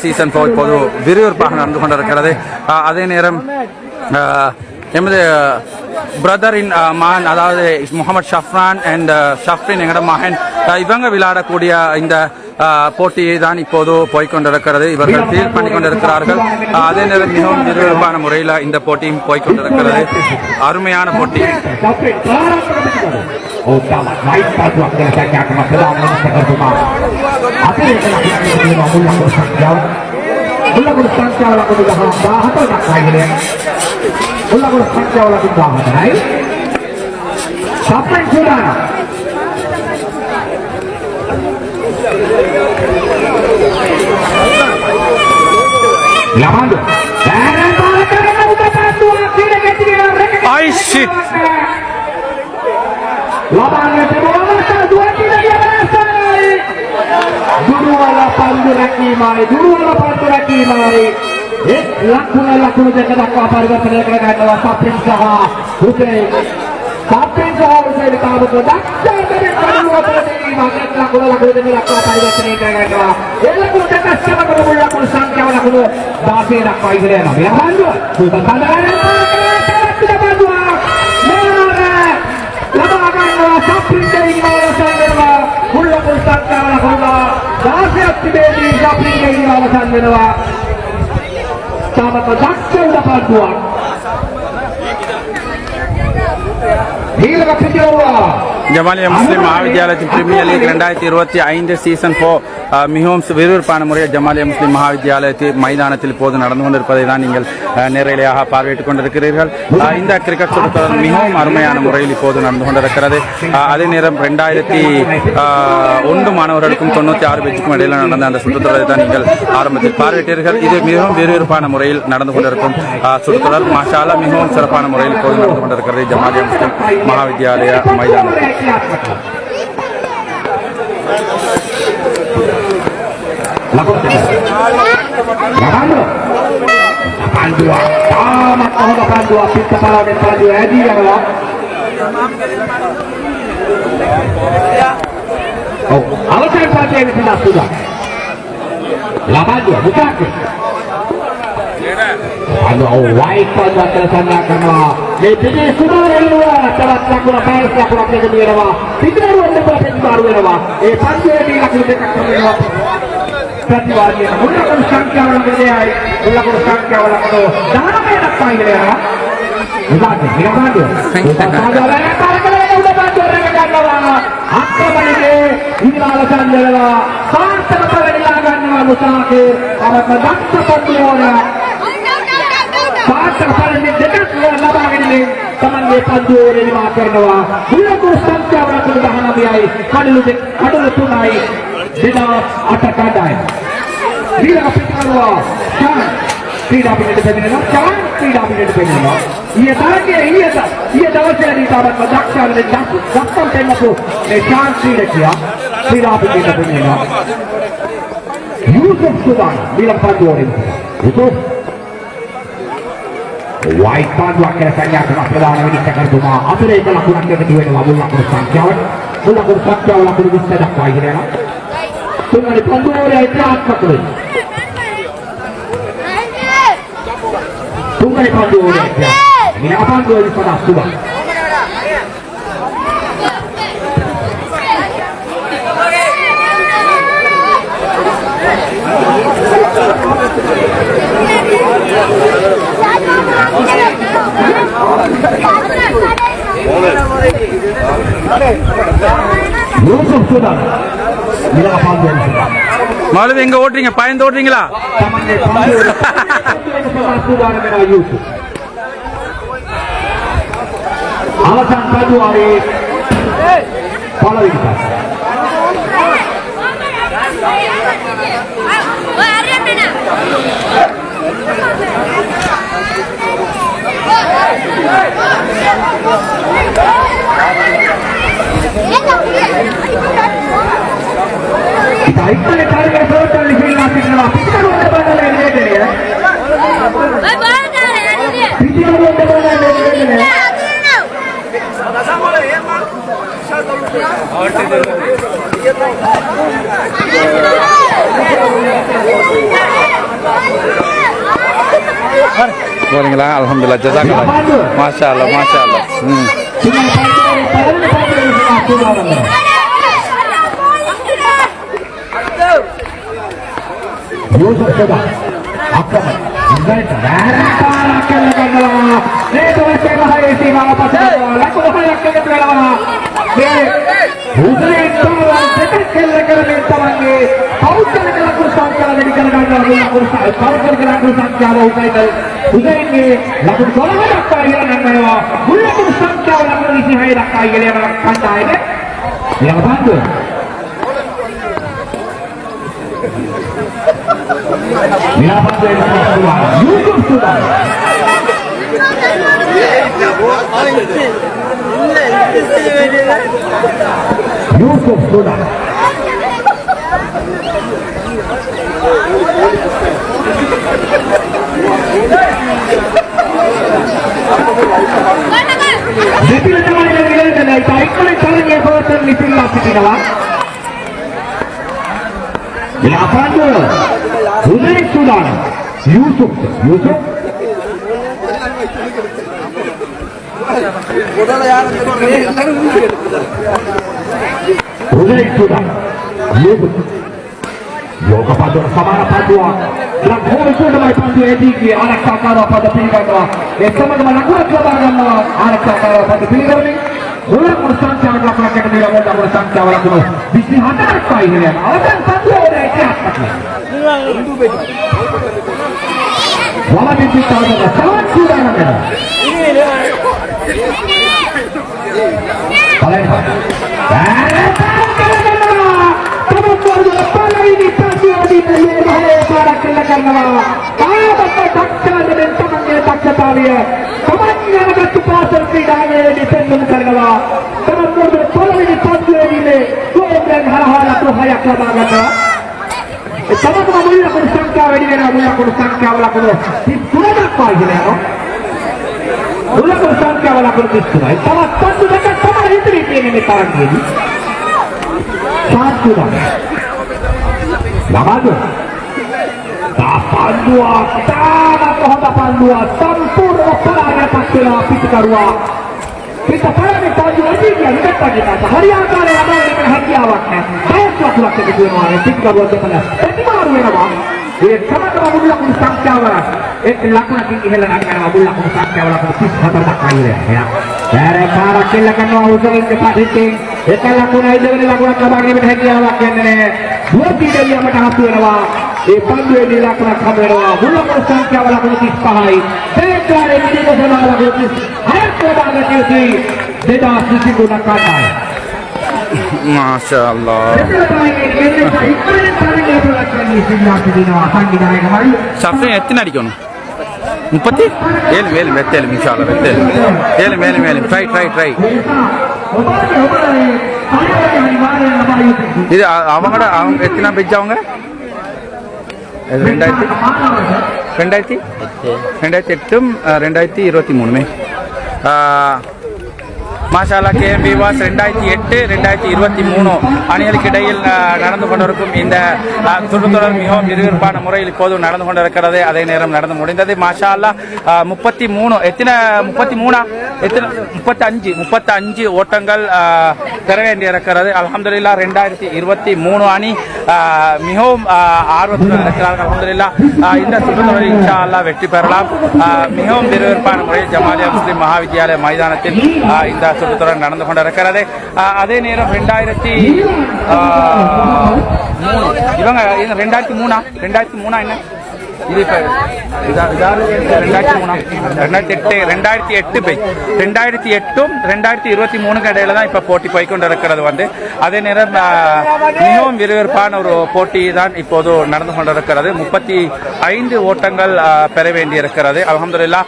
சீசன் 4 இப்போது விறுவிறுப்பாக நடந்து கொண்டிருக்கிறது. அதே நேரம் எமது பிரதரின் மகன், அதாவது முகமது ஷஃப்ரான் அண்ட் ஷஃப்ரின் எங்கட மகன், இவங்க விளையாடக்கூடிய இந்த போட்டியை தான் இப்போது போய்கொண்டிருக்கிறது. இவர்கள் ஃபீல் பண்ணி கொண்டிருக்கிறார்கள். அதே நேரம் மிகவும் விறுவிறுப்பான முறையில் இந்த போட்டியும் போய்கொண்டிருக்கிறது. அருமையான போட்டி. ලකුණ දෙක දක්වා පරිවර්තනය කර ගන්නවා සප්‍රින් සහ හුසේන්. සප්‍රින් සහ හුසේන් කාමක දක්ෂතාවයෙන් කඩුවපරදී මාකට් ලකුණ දෙක දක්වා පරිවර්තනය කර ගන්නවා. ඒ ලකුණ දෙක සමග මුල් ලකුණු සංඛ්‍යාව ලකුණු 16 දක්වා ඉදිරිය යනවා. මෙලහඳුව සුබ කඳාරේ ලබා ගන්නවා සප්‍රින් දෙවියන් අවසන් මුල් ලකුණු සංඛ්‍යාව ලකුණු 16ක් තිබෙදී සප්‍රින් දෙවියන් අවසන් වෙනවා. Sama daksa udah bantuan. Hingga kejauhan. Jamaliya Muslim மகாவித்யாலயத்தின் பிரீமியர் லீக் 2025 சீசன் 4 மிகவும் விறுவிறுப்பான முறையில் ஜமாலியா முஸ்லிம் மகாவித்யாலயத்தில் மைதானத்தில் இப்போது நடந்து கொண்டிருப்பதை தான் நீங்கள் நேரலையாக பார்வையிட்டுக் கொண்டிருக்கிறீர்கள். இந்த கிரிக்கெட் சுற்றுத்தொடர் மிகவும் அருமையான முறையில் இப்போது நடந்து கொண்டிருக்கிறது. அதே நேரம் 2001 மாணவர்களுக்கும் 96 பேச்சுக்கும் இடையில் நடந்த அந்த சுற்றுத்தொடரை தான் நீங்கள் ஆரம்பத்தில் பார்வையிட்டீர்கள். இது மிகவும் விறுவிறுப்பான முறையில் நடந்து கொண்டிருக்கும் சுற்றுத்தொடர் மாஷா அல்லாஹ் மிகவும் சிறப்பான முறையில் இப்போது நடந்து கொண்டிருக்கிறது ஜமாலியா முஸ்லிம் மகாவித்யாலய மைதானம். Alasan saja ini sudah. 82 Mutakhir. Wide pada terlaksana. Jadi sudah luar telah lakukan baik lakukan kemudian tidak luar tempat baru lewa. Panjang ini lakukan dekat kemudian. प्रतिवादी मुल्लाकुल संख्या वाला बंदे आए मुल्लाकुल संख्या वाला को दाना में रखा ही लेगा मुलाके मेरा बांधो बांधो वाला पार करे उधर बांधो रे का लगा आपको बनेगे इन वाला संजलवा शांत पर लगा ना मुसाके और मदक्ष पंडित हो रहा शांत पर ने देखा लगा के teman dia pandu रे मार करनवा मुल्लाकुल संख्या वाला को दाना भी आए कडलु tunai Dina atak kandai. Dina pitangwa. Jangan tidak boleh dipelihara. Jangan tidak boleh dipelihara. Ia lagi ia dah jadi tabat daksa dan daksa temu tu. Jangan tidak dia. Tidak boleh dipelihara. Yusuf Sudan bilang panduan Yusuf White panduan kelasnya dengan perlawanan ini cakar cuma apa yang dilakukan kedua adalah melakukan sanksian lakukan bisa dakwah ini lah tunggu di panduan dia terat betul tunggu di panduan dia ini apa panduan di pada Sudan Yusuf Sudan bila apa dia Sudan Malavi எங்க ஓட்டுறீங்க பயந்து ஓட்டுறீங்களா Yusuf alasan kedua hari following kita kita ikut cari kesempatan di sini masih dalam kita belum dapat ini ya kita belum dapat ini போறீங்களா அல்ஹம்துலில்லாஹ் ஜஸாக்கல்லாஹ் மாஷா அல்லாஹ் மாஷா அல்லாஹ் Yusuf Sudan Akbar Ingat Mereka Kelakanlah Itu Masih Mahayasi Nama Pasal Laku Mahayasi Kelakanlah Hussein Tuhan Sekat Kelakanlah Tamangi Pausan Kelaku Sangkala Dari Kelakanlah Pausan Kelaku Sangkala Hussein ni Laku Kelakanlah Dakta Ilanan Mewa Kelaku Sangkala Laku Isi Hai Dakta Ilanan Kanta ini Yang bantu Bila pandu Yusuf Sudan Yusuf Sudan Dipilih teman yang dilihat dan baik oleh calon yang berasal di sini masih di dalam Bila pandu Hussein Sudan Yusuf Hussein Sudan Yusuf Yoga pandu samara pandua dan hoi itu nama pandu ediki anak kakara pada pilihan sama dengan lakukan kelebaran anak kakara pada pilihan ini ulang urusan cara lakukan kedua muda urusan cara lakukan bisi hantar kau ini ya alasan pandu ada ikhlas Wala binti tahu dah sangat sudah namanya. Paling kamu baru apa ini pasti ada di dalam para kelakan nama. Kalau takkan dengan temannya takkan tahu. Temannya nak supasar tidaknya di sendiri kerana. Kamu baru apa ini pasti ini. Kau yang hal-hal itu hayak labangan. Sama sama mula bersangka ini nak mula bersangka wala kuno. Sudah apa ini no? Mula bersangka wala kuno sudah. Sama satu dekat sama itu ini metarang ini. Satu dah. Lalu. Dapat dua. Dapat dua. Sempurna pelanya pasti lapis karua. Kita pada ni tahu lagi dia kita tadi kata hari akan ada dengan hati awaknya. Saya suatu waktu kedua orang kita buat apa? Tapi baru ni apa? Dia sama mula kurang kawal. Lakukan tinggi helan akan mula kurang kawal kurang kata tak kaya ya. Dari para kelakan Hussein ke Pading. Kita lakukan itu ni lakukan kabar ni hati awaknya ni. Dua tiga dia macam apa nawa. Pandu ini lakukan kamera. Mula kurang kawal kurang pahai. Sekali ini kita sama lakukan. Ayat kepada kita tidak sisi gunakan. Masya Allah. Safri எத்தனை அடிக்கணும் 37 வெத்தேல் இன்ஷால்லா வெத்தேல் 7 try இது அவங்க எத்தனை பெஜ் அவங்க ரெண்டாயிரத்தி 2023 மாஷால்லா KMP was 2008 2023 அணிகளுக்கு இடையில் நடந்து கொண்டிருக்கும் இந்த சுற்றுத்தொடர் மிகவும் விறுவிறுப்பான முறையில் இப்போது நடந்து கொண்டிருக்கிறது. அதே நேரம் நடந்து முடிந்தது. மாஷால்லா 35 ஓட்டங்கள் பெற வேண்டியிருக்கிறது. அல்ஹம்துலில்லாஹ் 2023 அணி மிகவும் ஆர்வத்துடன் இருக்கிறார்கள். அல்ஹம்துலில்லாஹ் இந்த சுற்றுத்தொடரில் இன்ஷா அல்லாஹ் வெற்றி பெறலாம். மிகவும் விறுவிறுப்பான முறையில் ஜமாலியா முஸ்லிம் மகாவித்யாலய மைதானத்தில் இந்த சுற்றுத்தொடர் நடந்து கொண்டிருக்கிறது. அதே நேரம் 2003 என்ன இது 2008 இடையில தான் இப்ப போட்டி போய்கொண்டிருக்கிறது வந்து. அதே நேரம் மிகவும் விறுவிறுப்பான ஒரு போட்டி தான் இப்போது நடந்து கொண்டிருக்கிறது. 35 ஓட்டங்கள் பெற வேண்டியிருக்கிறது. அல்ஹம்துலில்லாஹ்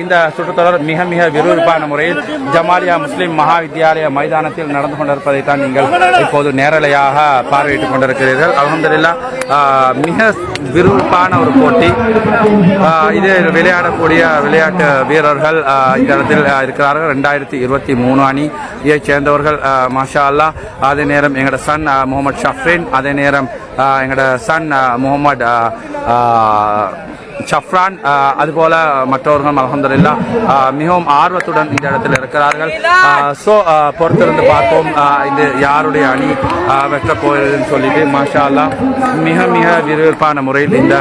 இந்த சுற்றுத்தொடர் மிக மிக விறுவிறுப்பான முறையில் ஜமாலியா முஸ்லிம் மகாவித்யாலய மைதானத்தில் நடந்து கொண்டிருப்பதை தான் நீங்கள் இப்போது நேரலையாக பார்வையிட்டுக் கொண்டிருக்கிறீர்கள். அல்ஹம்துலில்லாஹ் மிக விறுவிறுப்பான ஒரு போட்டி. இது விளையாடக்கூடிய விளையாட்டு வீரர்கள் இந்த இடத்தில் இருக்கிறார்கள். 2023 அணியை சேர்ந்தவர்கள் மாஷா அல்லாஹ். அதே நேரம் எங்களோட சன் முகமது ஷஃப்ரின், அதே நேரம் எங்களோட சன் முகமது ஷஃப்ரான், அதுபோல மற்றவர்கள் அல்ஹம்துலில்லாஹ் மிகவும் ஆர்வத்துடன் இந்த இடத்தில் இருக்கிறார்கள். ஸோ பொறுத்திருந்து பார்ப்போம் இது யாருடைய அணி வெற்ற போகிறதுன்னு சொல்லிட்டு. மாஷா அல்லாஹ் மிக மிக விறுவிறுப்பான முறையில் இந்த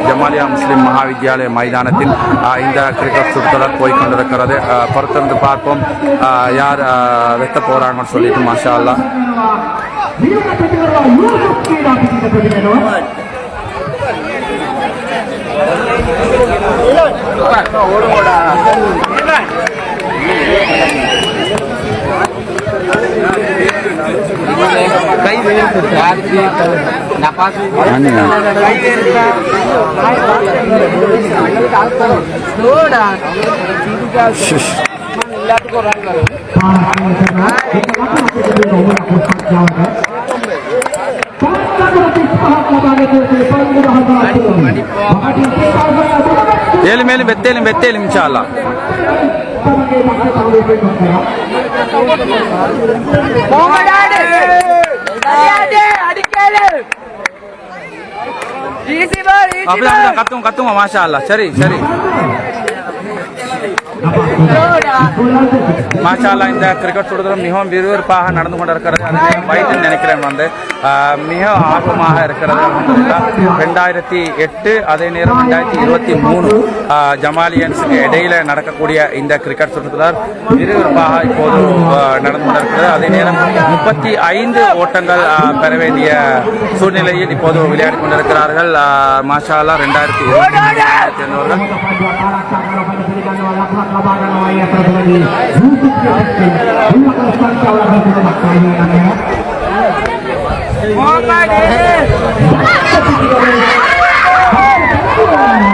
ஜமாலியா முஸ்லிம் மகாவித்யாலய மைதானத்தில் இந்த கிரிக்கெட் சுற்றுலர் போய்கொண்டிருக்கிறது. பொறுத்திருந்து பார்ப்போம் யார் வெற்ற போறாங்கன்னு சொல்லிட்டு. மாஷா அல்லாஹ் ஏழு மேலும் வெத்தேலும் இன்ஷா அல்லாஹ். கத்துங்க மாஷா அல்லாஹ். சரி மாஷா அல்லாஹ். இந்த கிரிக்கெட் சுற்றுத்தொடர் மிகவும் விறுவிறுப்பாக நடந்து கொண்டிருக்கிறது. வயது நினைக்கிறேன் வந்து மிக ஆர்வமாக இருக்கிறது. 2008 அதே நேரம் 2023 ஜமாலியன்ஸுக்கு இடையில நடக்கக்கூடிய இந்த கிரிக்கெட் சுற்றுத்தொடர் விறுவிறுப்பாக இப்போது நடந்து கொண்டிருக்கிறது. அதே நேரம் 35 ஓட்டங்கள் பெற வேண்டிய சூழ்நிலையில் இப்போது விளையாடி கொண்டிருக்கிறார்கள். மாஷா அல்லாஹ் 2023 சேர்ந்தவர்கள்.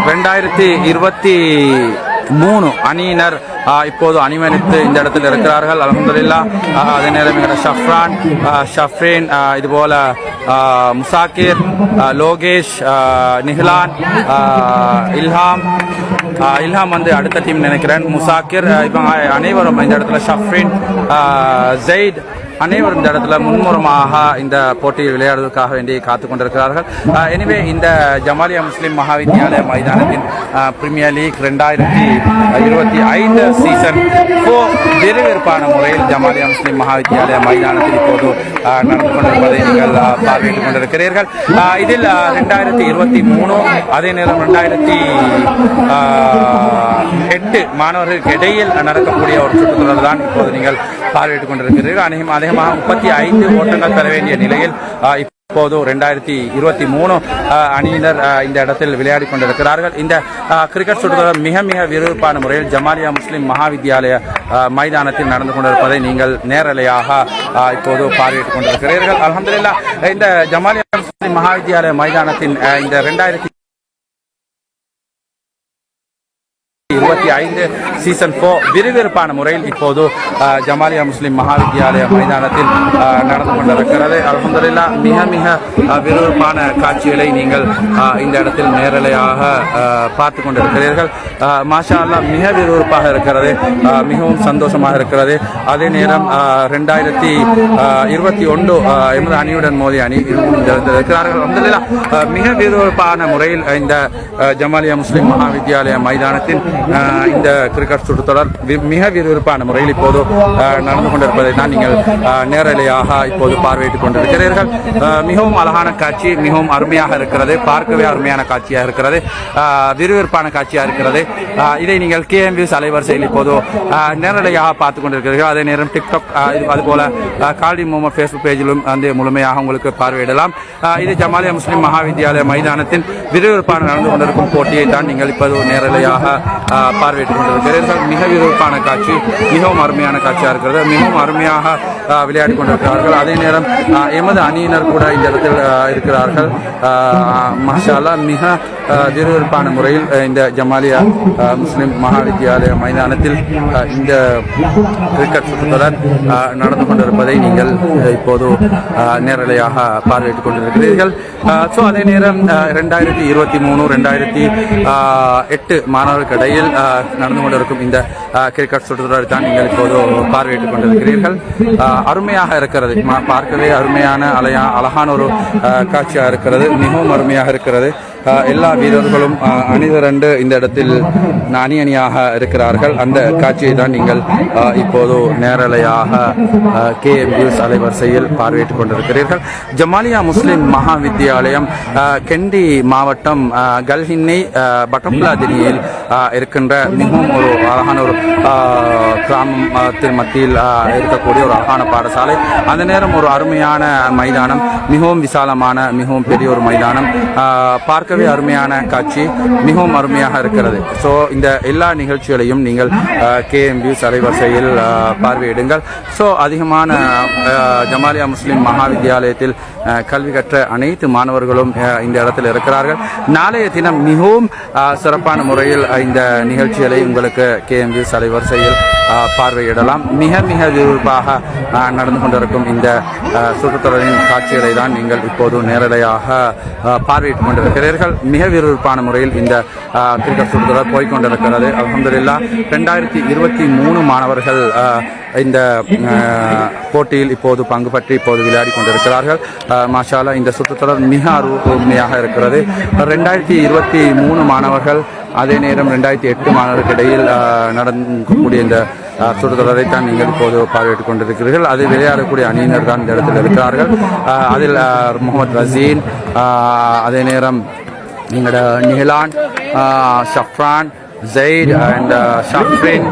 ரெண்டாயிரத்தி 23 அணியினர் இப்போது அணிவணித்து இந்த இடத்தில் இருக்கிறார்கள். அல்ஹம்துலில்லாஹ். அதே நேரம் ஷஃப்ரீன், இதுபோல முசாக்கிர், லோகேஷ், நிஹ்லான், இல்ஹாம் வந்து அடுத்த டீம் நினைக்கிறேன். முசாக்கிர் இவங்க அனைவரும் இந்த இடத்துல, ஷஃப்ரீன், ஜெயித் அனைவரும் இந்த இடத்துல முன்முறமாக இந்த போட்டியில் விளையாடுவதற்காக வேண்டி காத்துக் கொண்டிருக்கிறார்கள். எனவே இந்த Jamalia Muslim Mahavidyalaya மைதானத்தின் premier league 2025 season 4 விறுவிறுப்பான முறையில் ஜமாலியா முஸ்லிம் மகாவித்யாலய மைதானத்தில் இப்போது நடந்து கொண்டிருப்பதை நீங்கள் பார்வையிட்டுக் கொண்டிருக்கிறீர்கள். இதில் 2023 அதே நேரம் 2008 மாணவர்களுக்கு இடையில் நடக்கக்கூடிய ஒரு சுற்றுத்தொடர் தான் இப்போது நீங்கள் பார்வையிட்டுக் கொண்டிருக்கிறீர்கள். அதிகமாக 35 ஓட்டங்கள் பெற வேண்டிய நிலையில் இப்போது 2023 அணியினர் இந்த இடத்தில் விளையாடி கொண்டிருக்கிறார்கள். இந்த கிரிக்கெட் சுற்றுத்தொடர் மிக மிக விறுவிறுப்பான முறையில் ஜமாலியா முஸ்லிம் மகாவித்யாலய மைதானத்தில் நடந்து கொண்டிருப்பதை நீங்கள் நேரலையாக இப்போது பார்வையிட்டுக் கொண்டிருக்கிறீர்கள். அல்ஹம்துலில்லாஹ். இந்த ஜமாலியா முஸ்லிம் மகாவித்யாலய மைதானத்தின் இந்த 25 சீசன் 4 விறுவிறுப்பான முறையில் இப்போது ஜமாலியா முஸ்லிம் மகாவித்யாலய மைதானத்தில் நடந்து கொண்டிருக்கிறது. அல்ஹம்துலில்லாஹ் மிக மிக விறுவிறுப்பான காட்சிகளை நீங்கள் இந்த இடத்தில் நேரலையாக பார்த்து கொண்டிருக்கிறீர்கள். மாஷா அல்லாஹ் மிக விறுவிறுப்பாக இருக்கிறது, மிகவும் சந்தோஷமாக இருக்கிறது. அதே நேரம் 2021 எமது அணியுடன் மோதிய அணி இருக்கிறார்கள். அல்ஹம்துலில்லாஹ் மிக விறுவிறுப்பான முறையில் இந்த ஜமாலியா முஸ்லிம் மகாவித்யாலய மைதானத்தில் இந்த கிரிக்கெட் சுற்றுத்தொடர் மிக விறுவிறுப்பான முறையில் இப்போது நடந்து கொண்டிருப்பதை தான் நீங்கள் நேரலையாக இப்போது பார்வையிட்டுக் கொண்டிருக்கிறீர்கள். மிகவும் அழகான காட்சி, மிகவும் அருமையாக இருக்கிறது, பார்க்கவே அருமையான காட்சியாக இருக்கிறது, விறுவிறுப்பான காட்சியாக இருக்கிறது. இதை நீங்கள் KMVS அலைவரிசையில் இப்போது நேரலையாக பார்த்துக் கொண்டிருக்கிறீர்கள். அதே நேரம் டிக்டாக் அதுபோல கால்டி முகமது ஃபேஸ்புக் பேஜிலும் வந்து முழுமையாக உங்களுக்கு பார்வையிடலாம். இது ஜமாலியா முஸ்லிம் மகாவித்யாலய மைதானத்தின் விறுவிறுப்பான நடந்து கொண்டிருக்கும் போட்டியை தான் நீங்கள் இப்போது நேரலையாக பார்வையிட்டுக் கொண்டிருக்கிறீர்கள். மிக விறுவிறுப்பான காட்சி, மிகவும் அருமையான காட்சியாக இருக்கிறது, மிகவும் அருமையாக விளையாடி கொண்டிருக்கிறார்கள். அதே நேரம் எமது அணியினர் கூட இந்த இடத்தில் இருக்கிறார்கள். மாஷா அல்லாஹ் மிக விறுவிறுப்பான முறையில் இந்த ஜமாலியா முஸ்லிம் மகாவித்யாலய மைதானத்தில் இந்த கிரிக்கெட் சுற்றுத்தொடர் நடந்து கொண்டிருப்பதை நீங்கள் இப்போது நேரலையாக பார்வையிட்டுக் கொண்டிருக்கிறீர்கள். ஸோ அதே நேரம் 2023, 2008 மாணவர்களுக்கு இடையில் நடந்து கொண்டிருக்கும் இந்த கிரிக்கெட் சுற்றுத்தொடர் தான் நீங்கள் இப்போது பார்வையிட்டுக் கொண்டிருக்கிறீர்கள். அருமையாக இருக்கிறது, பார்க்கவே அருமையான அழகான ஒரு காட்சியாக இருக்கிறது, மிகவும் அருமையாக இருக்கிறது. எல்லா வீரர்களும் அணிதிரண்டு இந்த இடத்தில் அணியாக இருக்கிறார்கள். அந்த காட்சியை தான் நீங்கள் இப்போது நேரலையாக KMVS அலைவரிசையில் பார்வையிட்டுக் கொண்டிருக்கிறீர்கள். ஜமாலியா முஸ்லிம் மகாவித்யாலயம் கெண்டி மாவட்டம் கல்ஹின்னை பட்டம்லாதினியில் இருக்கின்ற மிகவும் ஒரு அழகான ஒரு கிராமத்தின் மத்தியில் இருக்கக்கூடிய ஒரு அழகான பாடசாலை. அந்த நேரம் ஒரு அருமையான மைதானம், மிகவும் விசாலமான மிகவும் பெரிய ஒரு மைதானம், பார்க்கவே அருமையான காட்சி, மிகவும் அருமையாக இருக்கிறது. ஸோ இந்த எல்லா நிகழ்ச்சிகளையும் நீங்கள் KMVS அலைவரிசையில் பார்வையிடுங்கள். ஸோ அதிகமான ஜமாலியா முஸ்லிம் மகாவித்யாலயத்தில் கல்வி கற்ற அனைத்து மாணவர்களும் இந்த இடத்தில் இருக்கிறார்கள். நாளைய தினம் மிகவும் சிறப்பான முறையில் இந்த நிகழ்ச்சிகளை உங்களுக்கு KMVS அலைவரிசையில் பார்வையிடலாம். மிக மிக விறுவிறுப்பாக நடந்து கொண்டிருக்கும் இந்த சுற்றுத்தொடரின் காட்சிகளை தான் நீங்கள் இப்போது நேரடியாக பார்வையிட்டுக் கொண்டிருக்கிறீர்கள். மிக விறுவிறுப்பான முறையில் இந்த கிரிக்கெட் சுற்றுத்தொடர் போய்கொண்டிருக்கிறது. அல்ஹம்துலில்லாஹ் 2023 மாணவர்கள் இந்த போட்டியில் இப்போது பங்கு பற்றி இப்போது விளையாடி கொண்டிருக்கிறார்கள். மாஷா அல்லாஹ் இந்த சுற்றுத்தொடர் மிக அருமையாக இருக்கிறது. 2023 மாணவர்கள், அதே நேரம் 2008 மாணவர்களுக்கு இடையில் நடக்கக்கூடிய இந்த சுற்றுத்தொடரை தான் நீங்கள் இப்போது பார்வையிட்டுக் கொண்டிருக்கிறீர்கள். அது விளையாடக்கூடிய அணியினர் தான் இந்த இடத்தில் இருக்கிறார்கள். அதில் முகமது ரசீன், அதே நேரம் எங்களோட நிஹலான், ஷஃப்ரான், ஜெயிட் அண்ட் ஷஃப்ரின்.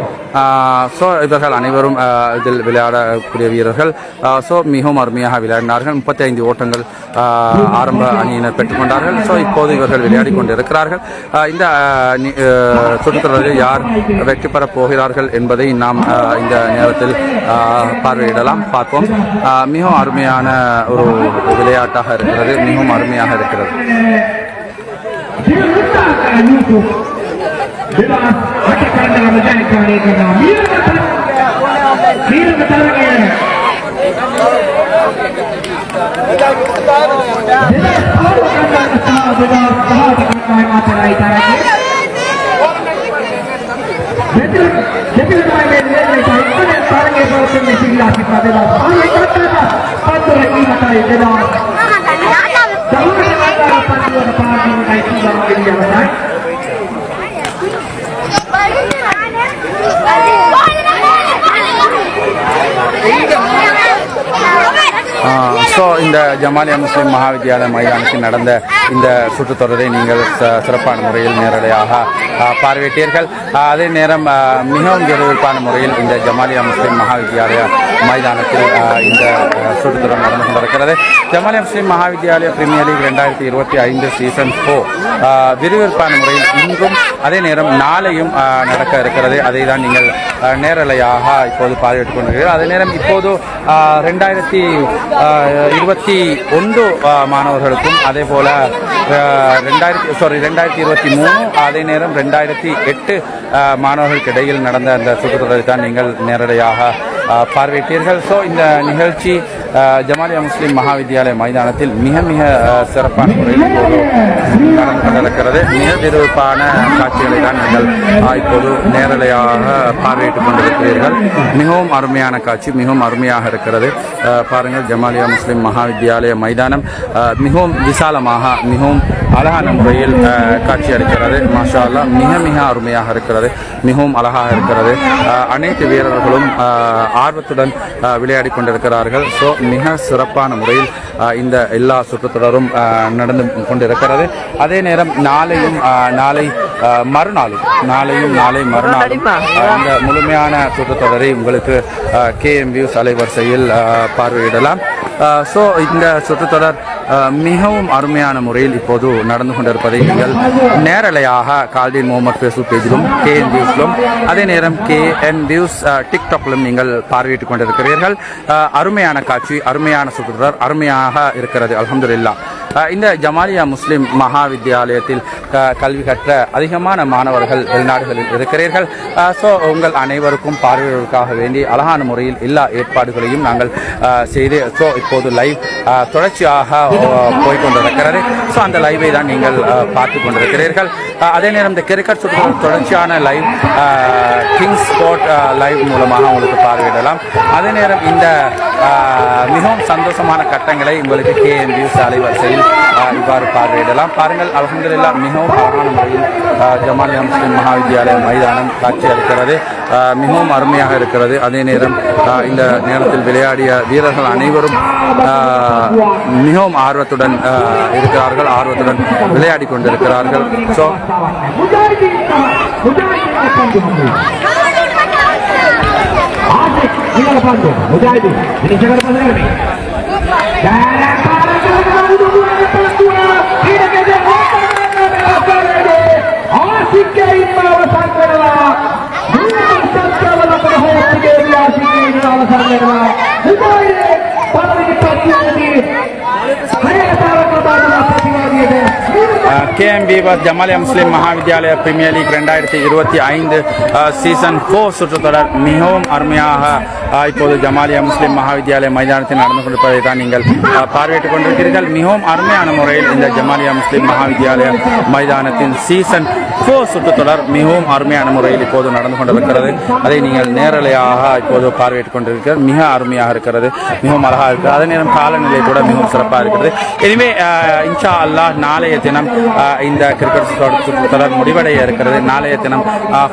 ஸோ இவர்கள் அனைவரும் இதில் விளையாடக்கூடிய வீரர்கள். ஸோ மிகவும் அருமையாக விளையாடினார்கள். 35 ஓட்டங்கள் ஆரம்ப அணியினர் பெற்றுக்கொண்டார்கள். ஸோ இப்போது இவர்கள் விளையாடி கொண்டிருக்கிறார்கள். இந்த சுற்றுத்தொடரில் யார் வெற்றி பெறப் போகிறார்கள் என்பதை நாம் இந்த நேரத்தில் பார்வையிடலாம், பார்ப்போம். மிகவும் அருமையான ஒரு விளையாட்டாக இருக்கிறது, மிகவும் அருமையாக இருக்கிறது. ஸோ இந்த ஜமாலியா முஸ்லிம் மகாவித்யாலய மைதானத்தில் நடந்த இந்த சுற்றுத்தொடரை நீங்கள் சிறப்பான முறையில் நேரடியாக பார்வையிட்டீர்கள். அதே நேரம் மிகவும் விறுவிறுப்பான முறையில் இந்த ஜமாலியா முஸ்லிம் மகாவித்யாலய மைதானத்தில் இந்த சுற்றுத்தரம் நடந்து கொண்டிருக்கிறது. ஜமாலியா முஸ்லிம் மகாவித்யாலயா பிரீமியர் லீக் 2025 சீசன் 4 விறுவிறுப்பான முறையில் இன்றும் அதே நேரம் நாளையும் நடக்க இருக்கிறது. அதை தான் நீங்கள் நேரலையாக இப்போது பார்வையிட்டுக் கொண்டிருக்கிறீர்கள். அதே நேரம் இப்போது 2021 மாணவர்களுக்கும் அதே போல 2023 அதே நேரம் 2008 மாணவர்களுக்கு இடையில் நடந்த அந்த சுற்றுத்தொடரை தான் நீங்கள் நேரடியாக பார்வையிட்டீர்கள். ஸோ இந்த நிகழ்ச்சி ஜமாலியா முஸ்லிம் மகாவித்யாலய மைதானத்தில் மிக மிக சிறப்பான முறையில் நடந்து கொண்டிருக்கிறது. மிக விறுவிறுப்பான காட்சிகளை தான் நீங்கள் இப்போது நேரலையாக பார்வையிட்டுக் கொண்டிருக்கிறீர்கள். மிகவும் அருமையான காட்சி, மிகவும் அருமையாக இருக்கிறது. பாருங்கள், ஜமாலியா முஸ்லிம் மகாவித்யாலய மைதானம் மிகவும் விசாலமாக மிகவும் அழகான முறையில் காட்சி அளிக்கிறது. மாஷா அல்லாஹ், மிக மிக அருமையாக இருக்கிறது, மிகவும் அழகாக இருக்கிறது. அனைத்து வீரர்களும் ஆர்வத்துடன் விளையாடி கொண்டிருக்கிறார்கள். ஸோ மிக சிறப்பான முறையில் இந்த எல்லா சுற்றுத்தொடரும் நடந்து கொண்டிருக்கிறது. அதே நேரம் நாளை மறுநாளும் இந்த முழுமையான சுற்றுத்தொடரை உங்களுக்கு KM வியூஸ் அலைவரிசையில் பார்வையிடலாம். ஸோ இந்த சுற்றுத்தொடர் மிகவும் அருமையான முறையில் இப்போது நடந்து கொண்டிருப்பதை நீங்கள் நேரலையாக கால்டின் முகமது ஃபேஸ்புக் பேஜிலும் KN வியூஸிலும் அதே நேரம் KN வியூஸ் டிக்டாக்லும் நீங்கள் பார்வையிட்டுக் கொண்டிருக்கிறீர்கள். அருமையான காட்சி, அருமையான சுற்றுத்தொடர் அருமையாக இருக்கிறது. அல்ஹம்துலில்லாஹ். இந்த ஜமாலியா முஸ்லிம் மகாவித்யாலயத்தில் கல்வி கற்ற அதிகமான மாணவர்கள் வெளிநாடுகளில் இருக்கிறீர்கள். ஸோ உங்கள் அனைவருக்கும் பார்வைகளுக்காக வேண்டி அழகான முறையில் எல்லா ஏற்பாடுகளையும் நாங்கள் செய்து ஸோ இப்போது லைவ் தொடர்ச்சியாக போய்கொண்டிருக்கிறது. ஸோ அந்த லைவை தான் நீங்கள் பார்த்து கொண்டிருக்கிறீர்கள். அதே நேரம் இந்த கிரிக்கெட் சுற்றுலா தொடர்ச்சியான லைவ் கிங்ஸ் ஸ்போர்ட் லைவ் மூலமாக உங்களுக்கு பார்வையிடலாம். அதே நேரம் இந்த மிகவும் சந்தோஷமான கட்டங்களை உங்களுக்கு KM வியூஸ் அலைவரிசையில் இவ்வாறு பார்வையிடலாம். பாருங்கள், அல்ஹம்துலில்லாஹ், மிகவும் அழகான முறையில் ஜமாலியா முஸ்லிம் மகாவித்யாலய மைதானம் காட்சி அளிக்கிறது. மிகவும் அருமையாக இருக்கிறது. அதே நேரம் இந்த நேரத்தில் விளையாடிய வீரர்கள் அனைவரும் மிகவும் ஆர்வத்துடன் இருக்கிறார்கள், ஆர்வத்துடன் விளையாடி கொண்டிருக்கிறார்கள். So KM views Jamalia Muslim Mahavidyalaya premier league 2025 season 4 சுற்றுத்தொடர் மிகவும் அருமையாக இப்போது ஜமாலியா முஸ்லிம் மகாவித்யாலய மைதானத்தில் நடந்து கொண்டிருப்பதை தான் நீங்கள் பார்வையிட்டுக் கொண்டிருக்கிறீர்கள். மிகவும் அருமையான முறையில் இந்த ஜமாலியா முஸ்லிம் மகாவித்யாலய மைதானத்தின் சீசன் 4 சுற்றுத்தொடர் மிகவும் அருமையான முறையில் இப்போது நடந்து கொண்டிருக்கிறது. அதை நீங்கள் நேரலையாக இப்போது பார்வையிட்டுக் கொண்டிருக்கிறது. மிக அருமையாக இருக்கிறது, மிகவும் அழகாக இருக்கிறது. அதே நேரம் காலநிலை கூட மிகவும் சிறப்பாக இருக்கிறது. எனவே இன்ஷா அல்லாஹ் நாளைய தினம் இந்த கிரிக்கெட் சுற்றுத்தொடர் முடிவடைய இருக்கிறது. நாளைய தினம்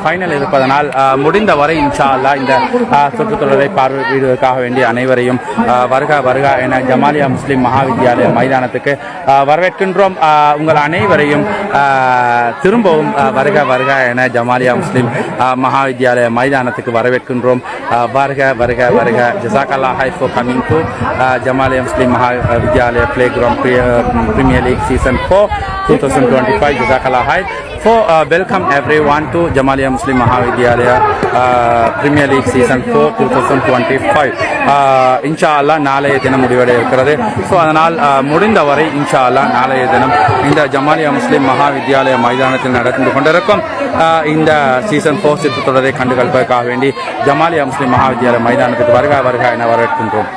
ஃபைனல் இருப்பதனால் முடிந்தவரை இன்ஷா அல்லாஹ் இந்த சுற்றுத்தொடரை பார்வையிடுவதற்காக வேண்டிய அனைவரையும் வருக வருக என ஜமாலியா முஸ்லிம் மகாவித்யாலய மைதானத்துக்கு வரவேற்கின்றோம். உங்கள் அனைவரையும் திரும்பவும் வருக வருக என ஜமாலியா முஸ்லிம் மகாவித்யாலய மைதானத்துக்கு வரவேற்கின்றோம். வருக வருக வருக. ஜஸாக்கல்லாஹ் for coming to Jamaliya Muslim Mahavidyalaya play ground premier league season 4 2025. Jazakallah khair. For welcome everyone to Jamalia Muslim Mahavidyalaya Premier League Season 4 2025. இன்ஷாஅல்லாஹ் நாளைய தினம் முடிவடைய இருக்கிறது. ஸோ அதனால் முடிந்தவரை இன்ஷாஅல்லாஹ் நாளைய தினம் இந்த ஜமாலியா முஸ்லிம் மகாவித்யாலய மைதானத்தில் நடந்து கொண்டிருக்கும் இந்த சீசன் 4 சுற்றுத்தொடரை கண்டுகளிப்பதற்காக வேண்டி ஜமாலியா முஸ்லிம் மகாவித்யாலய மைதானத்துக்கு வருக வருக என வரவேற்கின்றோம்.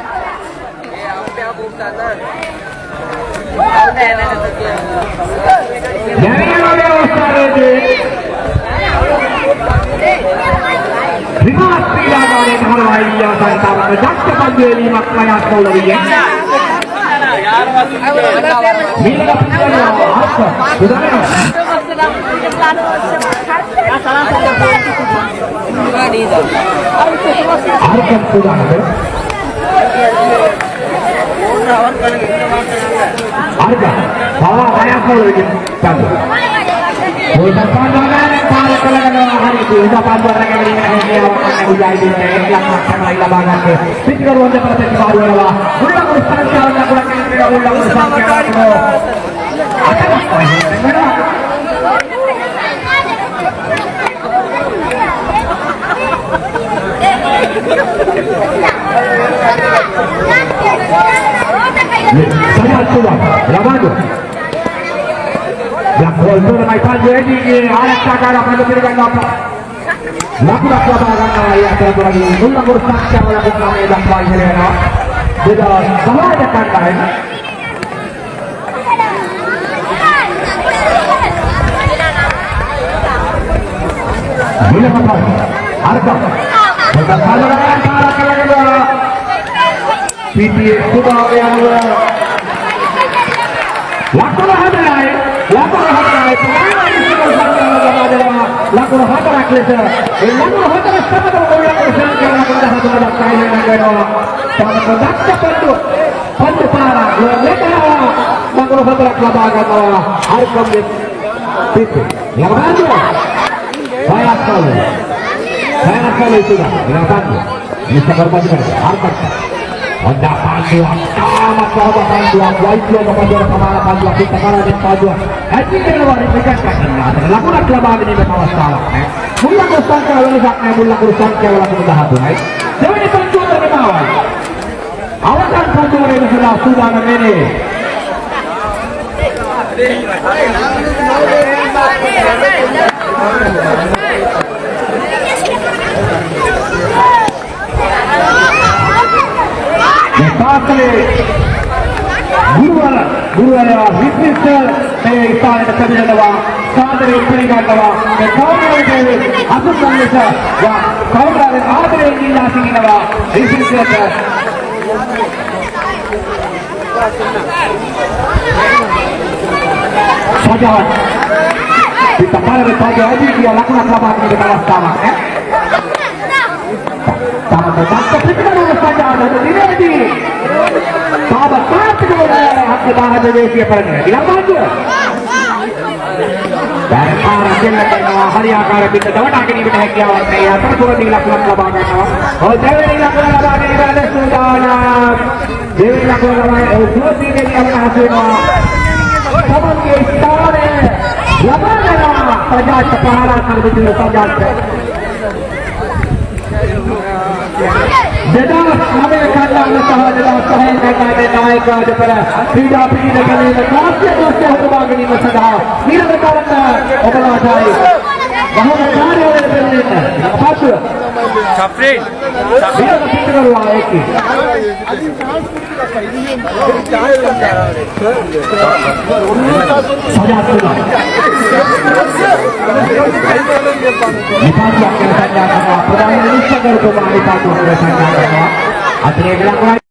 Harga, bawa ayah kau lagi, Untuk pandangan para pelanggan hari itu, untuk pandangan yang ini akan menjadi yang akan labangan ke. Tiga ronde pada sesi baru adalah ulang urusan yang kurang kira ulang urusan yang saya sudah lawan. Yang gol mai panju ini alat cakar apa diberikan dapat. Lakukan labangan ayah satu lagi. Ulang urusan yang lakukan medan baik Helena. Tidak salah ada kata. Bila makan, harga. Berkata-kata antara kalian PT sudah yang lakukan hadai. Lakukan hadai. Pengaruh ini sudah adalah lakukan hadai klise. Lakukan hadai sama dengan orang yang kerana kita satu dalam kain yang ada. Pada pendakta pandu parah. Mereka lakukan hadai kelabakan awal. Harga PT. Yang mana? Banyak sekali sudah dilakukan. Bisa berbanding harga. Honda pandu amat sahabat pandu wajib kepada kepala pandu kita para di pandu. Haji keluar diberikan kasihnya. Lakukan kelabakan ini bersama salah. Mula kursan kalau saknya mula kursan kalau lakukan dahabu. Jangan dipandu dari bawah. Awasan pandu ini sudah ini. Guru adalah bisnis istana dekat adalah sadari perigatawa kaum dari asal Malaysia wah kaum dari ada yang dinasti adalah bisnis sajawan kita pada saja aja dia lakukan lapangan di bawah sama sama tetap kita harus saja ada di sahabat saat kemudian hak bahan dari siapa ini tidak maju dan para jenak yang hari akan kita dapat akan ini berhakiat saya terus dilakukan lapangan oh jangan dilakukan lapangan ini ada sudah jangan dilakukan lapangan dua tiga yang hasilnya sama kita lapangan saja kepala akan betul saja Dedah kami akan melakukan sahih kata naik kepada tidak dengan kasih hubungan ini masalah. Tidak berkata obat dari bahawa cari oleh pemerintah. Apa tu? Chaprin. Dia berfikir lagi. Saja sudah. Kita akan tanya Perdana Menteri Negara Republik Indonesia. Akhirnya